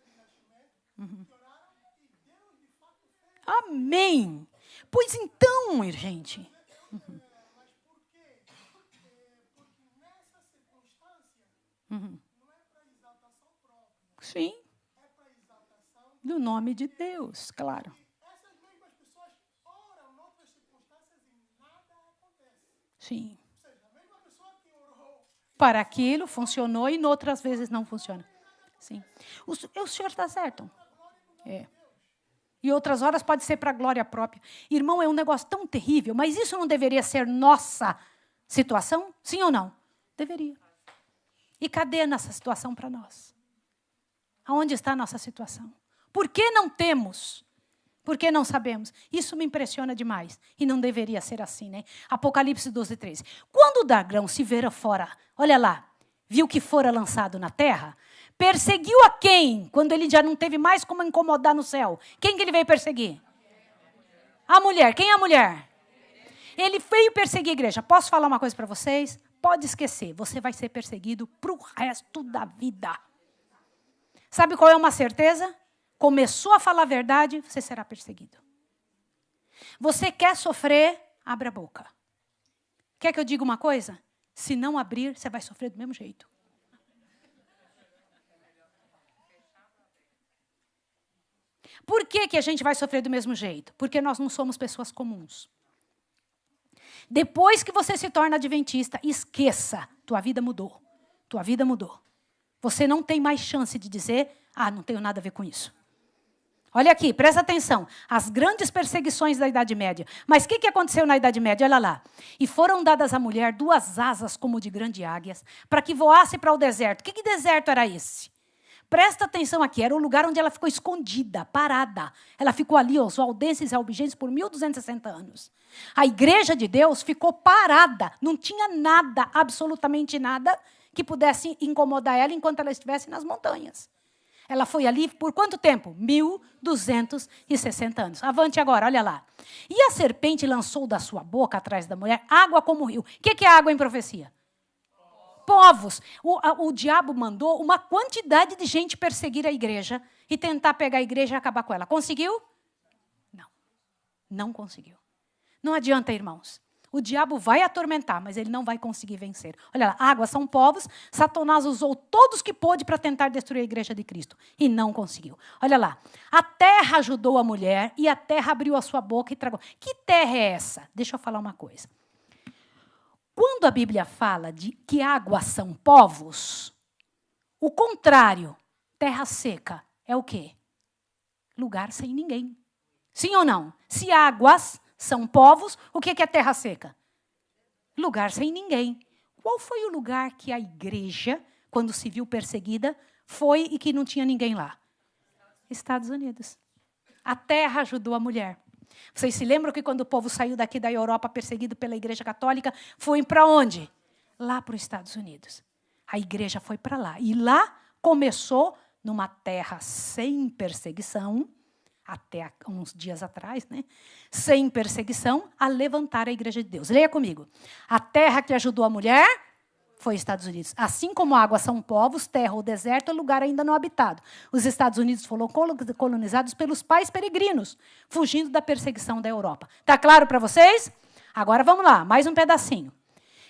oraram e Deus de fato fez. Amém. Pois então, gente. Mas por quê? Porque nessa circunstância não é para exaltação própria. Sim. É para exaltação Do nome de Deus, claro. essas mesmas pessoas oram em outras circunstâncias e nada acontece. Sim. Ou seja, a mesma pessoa que orou Para aquilo funcionou e outras vezes não funciona. Sim. O senhor está certo. É. E outras horas pode ser para a glória própria. Irmão, é um negócio tão terrível, mas isso não deveria ser nossa situação? Sim ou não? Deveria. E cadê nossa situação para nós? Aonde está a nossa situação? Por que não temos? Por que não sabemos? Isso me impressiona demais. E não deveria ser assim, né? Apocalipse 12, 13. Quando o dragão se vira fora, olha lá, viu que fora lançado na terra, perseguiu a quem? Quando ele já não teve mais como incomodar no céu. Quem que ele veio perseguir? A mulher. Quem é a mulher? Ele veio perseguir a igreja. Posso falar uma coisa para vocês? Pode esquecer. Você vai ser perseguido para o resto da vida. Sabe qual é uma certeza? Começou a falar a verdade, você será perseguido. Você quer sofrer? Abre a boca. Quer que eu diga uma coisa? Se não abrir, você vai sofrer do mesmo jeito. Por que a gente vai sofrer do mesmo jeito? Porque nós não somos pessoas comuns. Depois que você se torna adventista, esqueça, tua vida mudou. Tua vida mudou. Você não tem mais chance de dizer, não tenho nada a ver com isso. Olha aqui, presta atenção. As grandes perseguições da Idade Média. Mas o que aconteceu na Idade Média? Olha lá. E foram dadas à mulher 2 asas como de grande águias, para que voasse para o deserto. Que deserto era esse? Presta atenção aqui, era o lugar onde ela ficou escondida, parada. Ela ficou ali, os valdenses e albigenses, por 1260 anos. A igreja de Deus ficou parada, não tinha nada, absolutamente nada, que pudesse incomodar ela enquanto ela estivesse nas montanhas. Ela foi ali por quanto tempo? 1260 anos. Avante agora, olha lá. E a serpente lançou da sua boca, atrás da mulher, água como rio. O que é água em profecia? Povos. O diabo mandou uma quantidade de gente perseguir a igreja e tentar pegar a igreja e acabar com ela. Conseguiu? Não. Não conseguiu. Não adianta, irmãos. O diabo vai atormentar, mas ele não vai conseguir vencer. Olha lá, águas são povos. Satanás usou todos que pôde para tentar destruir a igreja de Cristo. E não conseguiu. Olha lá. A terra ajudou a mulher e a terra abriu a sua boca e tragou. Que terra é essa? Deixa eu falar uma coisa. Quando a Bíblia fala de que águas são povos, o contrário, terra seca, é o quê? Lugar sem ninguém. Sim ou não? Se águas são povos, o que é terra seca? Lugar sem ninguém. Qual foi o lugar que a igreja, quando se viu perseguida, foi e que não tinha ninguém lá? Estados Unidos. A terra ajudou a mulher. Vocês se lembram que quando o povo saiu daqui da Europa perseguido pela Igreja Católica, foi para onde? Lá para os Estados Unidos. A igreja foi para lá. E lá começou, numa terra sem perseguição, até uns dias atrás, né? Sem perseguição, a levantar a igreja de Deus. Leia comigo. A terra que ajudou a mulher foi Estados Unidos. Assim como águas são povos, terra ou deserto é lugar ainda não habitado. Os Estados Unidos foram colonizados pelos pais peregrinos, fugindo da perseguição da Europa. Está claro para vocês? Agora vamos lá, mais um pedacinho.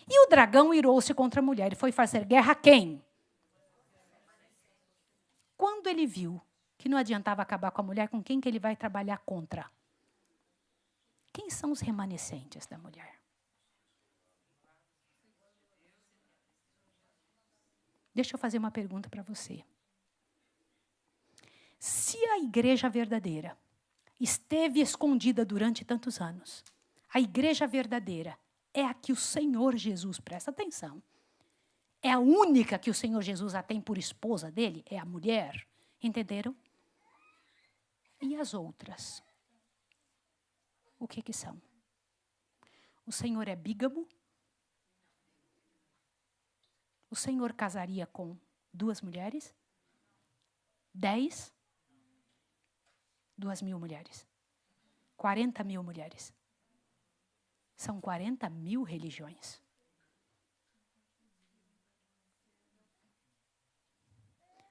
E o dragão irou-se contra a mulher e foi fazer guerra a quem? Quando ele viu que não adiantava acabar com a mulher, com quem que ele vai trabalhar contra? Quem são os remanescentes da mulher? Deixa eu fazer uma pergunta para você. Se a igreja verdadeira esteve escondida durante tantos anos, a igreja verdadeira é a que o Senhor Jesus, presta atenção, é a única que o Senhor Jesus a tem por esposa dele, é a mulher. Entenderam? E as outras? O que são? O Senhor é bígamo? O Senhor casaria com 2 mulheres? 10? 2.000 mulheres. 40.000 mulheres. São 40.000 religiões.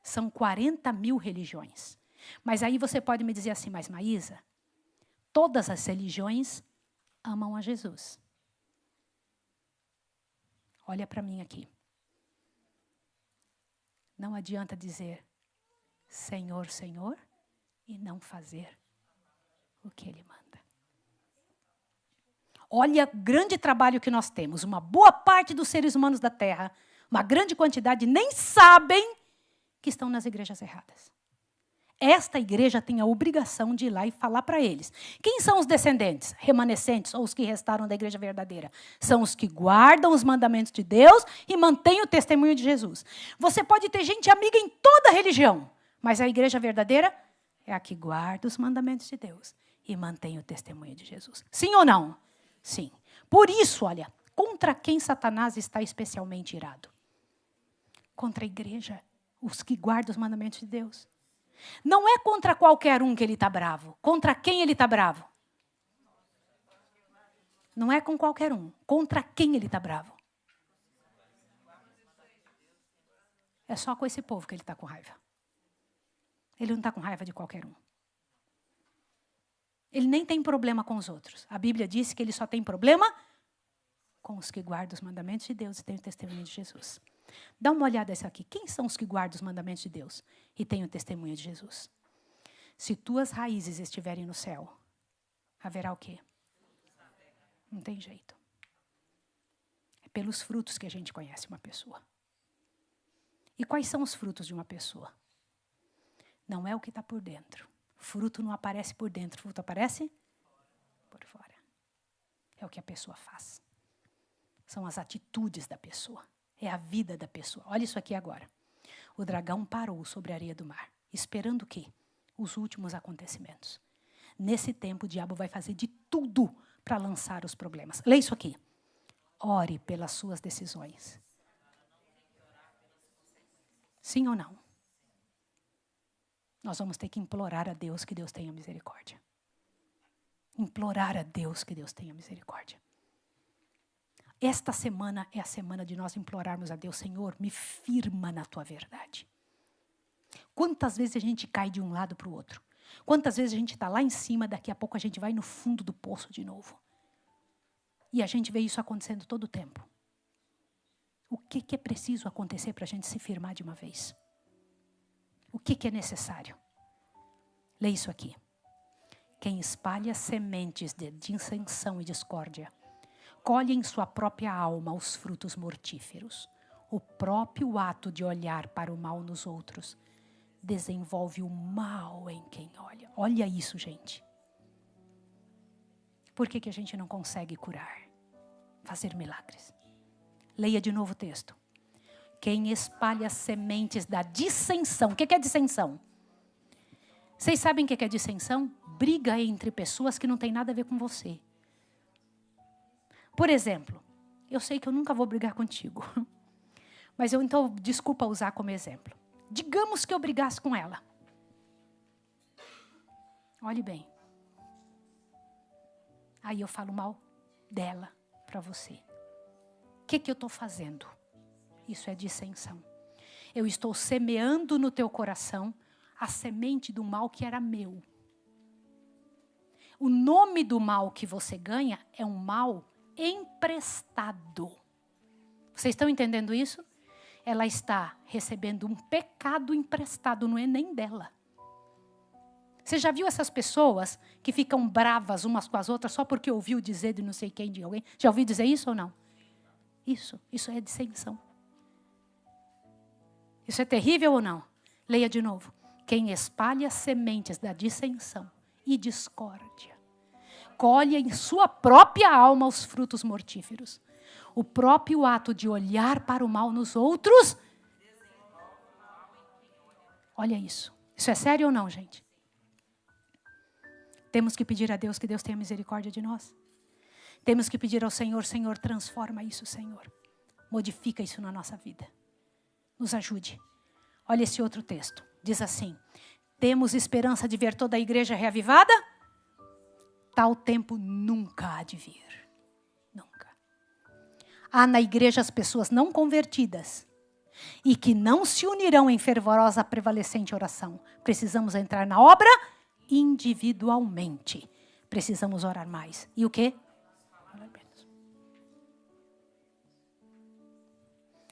São 40.000 religiões. Mas aí você pode me dizer assim, mas Maísa, todas as religiões amam a Jesus. Olha para mim aqui. Não adianta dizer Senhor, Senhor e não fazer o que Ele manda. Olha o grande trabalho que nós temos. Uma boa parte dos seres humanos da Terra, uma grande quantidade, nem sabem que estão nas igrejas erradas. Esta igreja tem a obrigação de ir lá e falar para eles. Quem são os descendentes, remanescentes ou os que restaram da igreja verdadeira? São os que guardam os mandamentos de Deus e mantêm o testemunho de Jesus. Você pode ter gente amiga em toda religião, mas a igreja verdadeira é a que guarda os mandamentos de Deus e mantém o testemunho de Jesus. Sim ou não? Sim. Por isso, olha, contra quem Satanás está especialmente irado? Contra a igreja, os que guardam os mandamentos de Deus. Não é contra qualquer um que ele está bravo. Contra quem ele está bravo? Não é com qualquer um. Contra quem ele está bravo? É só com esse povo que ele está com raiva. Ele não está com raiva de qualquer um. Ele nem tem problema com os outros. A Bíblia diz que ele só tem problema com os que guardam os mandamentos de Deus e têm o testemunho de Jesus. Dá uma olhada nessa aqui. Quem são os que guardam os mandamentos de Deus e têm o testemunho de Jesus? Se tuas raízes estiverem no céu, haverá o quê? Não tem jeito. É pelos frutos que a gente conhece uma pessoa. E quais são os frutos de uma pessoa? Não é o que está por dentro. Fruto não aparece por dentro, fruto aparece por fora. É o que a pessoa faz. São as atitudes da pessoa. É a vida da pessoa. Olha isso aqui agora. O dragão parou sobre a areia do mar, esperando o quê? Os últimos acontecimentos. Nesse tempo, o diabo vai fazer de tudo para lançar os problemas. Lê isso aqui. Ore pelas suas decisões. Sim ou não? Nós vamos ter que implorar a Deus que Deus tenha misericórdia. Implorar a Deus que Deus tenha misericórdia. Esta semana é a semana de nós implorarmos a Deus, Senhor, me firma na tua verdade. Quantas vezes a gente cai de um lado para o outro? Quantas vezes a gente está lá em cima, daqui a pouco a gente vai no fundo do poço de novo? E a gente vê isso acontecendo todo o tempo. O que é preciso acontecer para a gente se firmar de uma vez? O que é necessário? Lê isso aqui. Quem espalha sementes de dissensão e discórdia, colhe em sua própria alma os frutos mortíferos. O próprio ato de olhar para o mal nos outros desenvolve o mal em quem olha. Olha isso, gente. Por que a gente não consegue curar? Fazer milagres. Leia de novo o texto. Quem espalha sementes da dissensão. O que é dissensão? Vocês sabem o que é dissensão? Briga entre pessoas que não tem nada a ver com você. Por exemplo, eu sei que eu nunca vou brigar contigo. Mas então, desculpa usar como exemplo. Digamos que eu brigasse com ela. Olhe bem. Aí eu falo mal dela para você. O que eu estou fazendo? Isso é dissensão. Eu estou semeando no teu coração a semente do mal que era meu. O nome do mal que você ganha é um mal emprestado. Vocês estão entendendo isso? Ela está recebendo um pecado emprestado, não é nem dela. Você já viu essas pessoas que ficam bravas umas com as outras só porque ouviu dizer de não sei quem, de alguém? Já ouviu dizer isso ou não? Isso é dissensão. Isso é terrível ou não? Leia de novo. Quem espalha sementes da dissensão e discórdia, colhe em sua própria alma os frutos mortíferos. O próprio ato de olhar para o mal nos outros. Olha isso. Isso é sério ou não, gente? Temos que pedir a Deus que Deus tenha misericórdia de nós. Temos que pedir ao Senhor, Senhor, transforma isso, Senhor. Modifica isso na nossa vida. Nos ajude. Olha esse outro texto. Diz assim: temos esperança de ver toda a igreja reavivada? Tal tempo nunca há de vir. Nunca. Há na igreja as pessoas não convertidas e que não se unirão em fervorosa prevalecente oração. Precisamos entrar na obra individualmente. Precisamos orar mais. E o quê?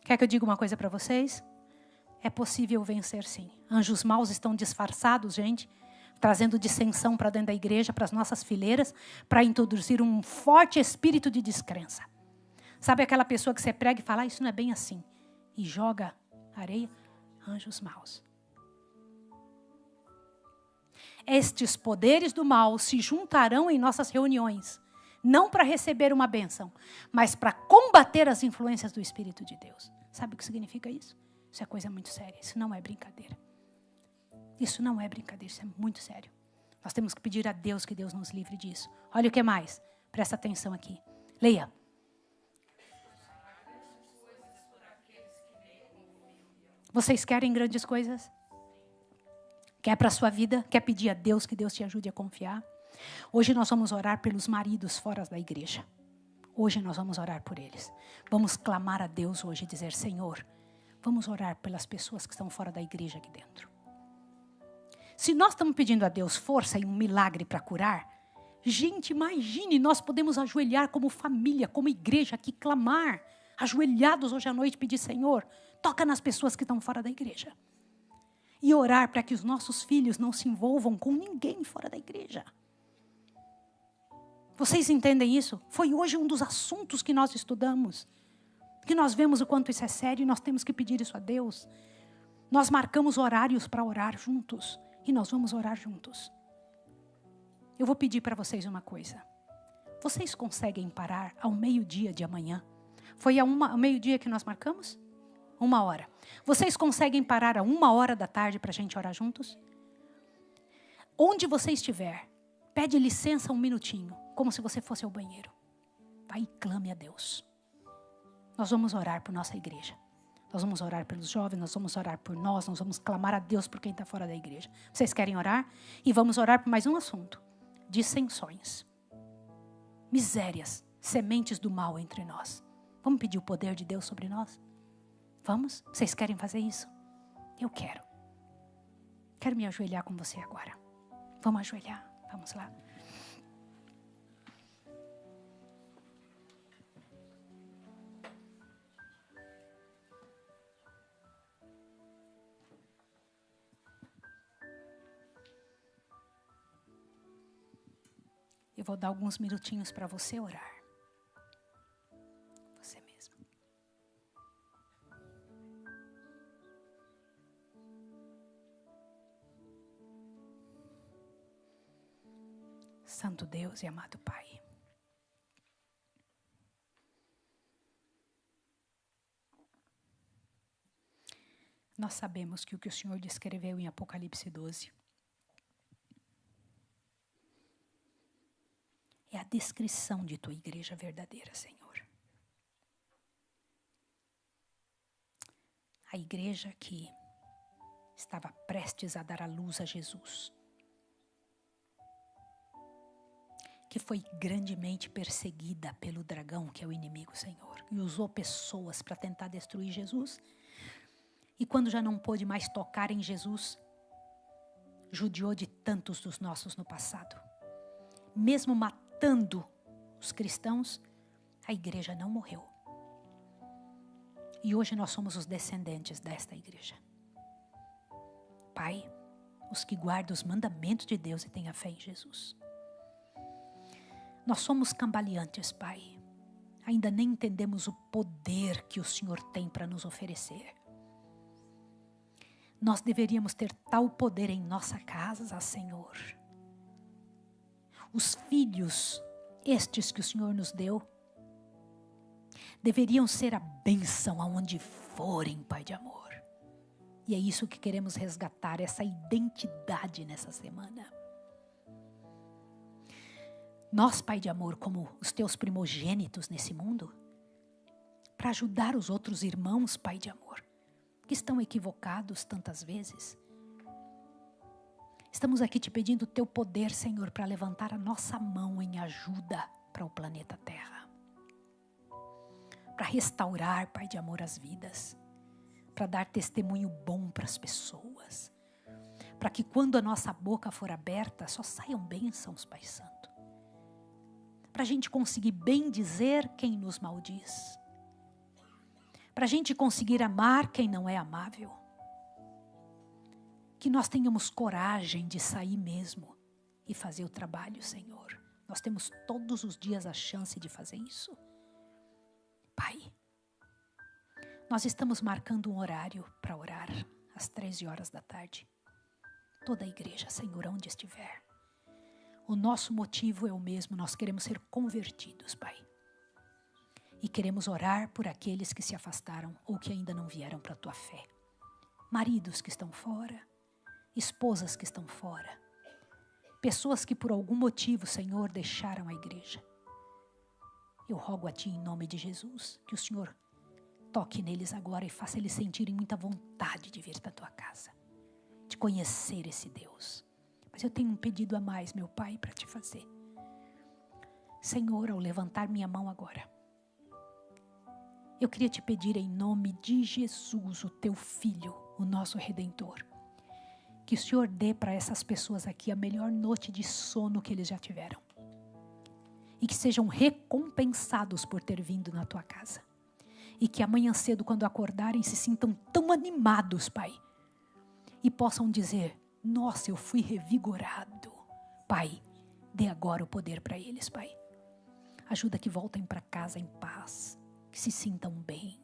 Quer que eu diga uma coisa para vocês? É possível vencer, sim. Anjos maus estão disfarçados, gente, trazendo dissensão para dentro da igreja, para as nossas fileiras, para introduzir um forte espírito de descrença. Sabe aquela pessoa que você prega e fala, isso não é bem assim, e joga areia? Anjos maus. Estes poderes do mal se juntarão em nossas reuniões, não para receber uma bênção, mas para combater as influências do Espírito de Deus. Sabe o que significa isso? Isso é coisa muito séria, isso não é brincadeira. Isso não é brincadeira, isso é muito sério. Nós temos que pedir a Deus que Deus nos livre disso. Olha o que mais, presta atenção aqui. Leia. Vocês querem grandes coisas? Quer para a sua vida? Quer pedir a Deus que Deus te ajude a confiar? Hoje nós vamos orar pelos maridos fora da igreja. Hoje nós vamos orar por eles. Vamos clamar a Deus hoje e dizer, Senhor, vamos orar pelas pessoas que estão fora da igreja aqui dentro. Se nós estamos pedindo a Deus força e um milagre para curar, gente, imagine, nós podemos ajoelhar como família, como igreja aqui, clamar, ajoelhados hoje à noite, pedir, Senhor, toca nas pessoas que estão fora da igreja. E orar para que os nossos filhos não se envolvam com ninguém fora da igreja. Vocês entendem isso? Foi hoje um dos assuntos que nós estudamos. Que nós vemos o quanto isso é sério e nós temos que pedir isso a Deus. Nós marcamos horários para orar juntos. E nós vamos orar juntos. Eu vou pedir para vocês uma coisa. Vocês conseguem parar ao meio-dia de amanhã? Foi ao meio-dia que nós marcamos? 1h. Vocês conseguem parar a 1h da tarde para a gente orar juntos? Onde você estiver, pede licença um minutinho, como se você fosse ao banheiro. Vai e clame a Deus. Nós vamos orar por nossa igreja. Nós vamos orar pelos jovens, nós vamos orar por nós vamos clamar a Deus por quem está fora da igreja. Vocês querem orar? E vamos orar por mais um assunto. Dissensões. Misérias, sementes do mal entre nós. Vamos pedir o poder de Deus sobre nós? Vamos? Vocês querem fazer isso? Eu quero. Quero me ajoelhar com você agora. Vamos ajoelhar. Vamos lá. Eu vou dar alguns minutinhos para você orar. Você mesmo. Santo Deus e amado Pai. Nós sabemos que o que o Senhor descreveu em Apocalipse 12 é a descrição de tua igreja verdadeira, Senhor. A igreja que estava prestes a dar à luz a Jesus. Que foi grandemente perseguida pelo dragão, que é o inimigo, Senhor. E usou pessoas para tentar destruir Jesus. E quando já não pôde mais tocar em Jesus, judiou de tantos dos nossos no passado. Mesmo matando os cristãos, A igreja não morreu. E hoje nós somos os descendentes desta igreja. Pai, os que guardam os mandamentos de Deus e têm a fé em Jesus. Nós somos cambaleantes, Pai. Ainda nem entendemos o poder que o Senhor tem para nos oferecer. Nós deveríamos ter tal poder em nossa casa, Senhor. Os filhos, estes que o Senhor nos deu, deveriam ser a bênção aonde forem, Pai de amor. E é isso que queremos resgatar, essa identidade nessa semana. Nós, Pai de amor, como os teus primogênitos nesse mundo, para ajudar os outros irmãos, Pai de amor, que estão equivocados tantas vezes. Estamos aqui te pedindo o teu poder, Senhor, para levantar a nossa mão em ajuda para o planeta Terra. Para restaurar, Pai de amor, as vidas. Para dar testemunho bom para as pessoas. Para que quando a nossa boca for aberta, só saiam bênçãos, Pai Santo. Para a gente conseguir bem dizer quem nos maldiz. Para a gente conseguir amar quem não é amável. Que nós tenhamos coragem de sair mesmo e fazer o trabalho, Senhor. Nós temos todos os dias a chance de fazer isso. Pai, nós estamos marcando um horário para orar às 13 horas da tarde. Toda a igreja, Senhor, onde estiver. O nosso motivo é o mesmo, nós queremos ser convertidos, Pai. E queremos orar por aqueles que se afastaram ou que ainda não vieram para a Tua fé. Maridos que estão fora, esposas que estão fora. Pessoas que por algum motivo, Senhor, deixaram a igreja. Eu rogo a Ti em nome de Jesus, que o Senhor toque neles agora e faça eles sentirem muita vontade de vir para a Tua casa. De conhecer esse Deus. Mas eu tenho um pedido a mais, meu Pai, para Te fazer. Senhor, ao levantar minha mão agora, eu queria Te pedir em nome de Jesus, o Teu Filho, o nosso Redentor, que o Senhor dê para essas pessoas aqui a melhor noite de sono que eles já tiveram. E que sejam recompensados por ter vindo na Tua casa. E que amanhã cedo, quando acordarem, se sintam tão animados, Pai. E possam dizer, nossa, eu fui revigorado. Pai, dê agora o poder para eles, Pai. Ajuda que voltem para casa em paz. Que se sintam bem.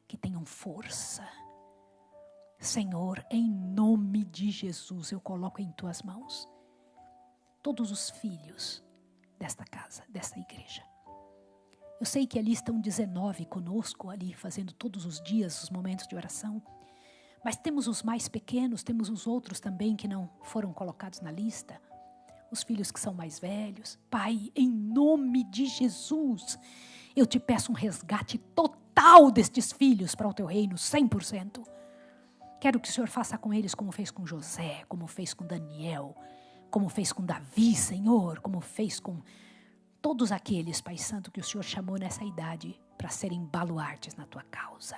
Que tenham força. Senhor, em nome de Jesus, eu coloco em Tuas mãos todos os filhos desta casa, desta igreja. Eu sei que ali estão 19 conosco, ali fazendo todos os dias os momentos de oração. Mas temos os mais pequenos, temos os outros também que não foram colocados na lista. Os filhos que são mais velhos. Pai, em nome de Jesus, eu Te peço um resgate total destes filhos para o Teu reino, 100%. Quero que o Senhor faça com eles como fez com José, como fez com Daniel, como fez com Davi, Senhor, como fez com todos aqueles, Pai Santo, que o Senhor chamou nessa idade para serem baluartes na Tua causa.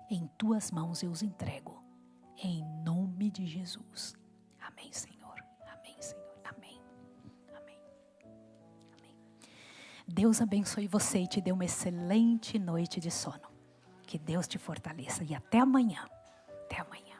Em Tuas mãos eu os entrego, em nome de Jesus. Amém, Senhor. Amém, Senhor. Amém. Amém. Amém. Deus abençoe você e te dê uma excelente noite de sono. Que Deus te fortaleça e até amanhã. Até amanhã.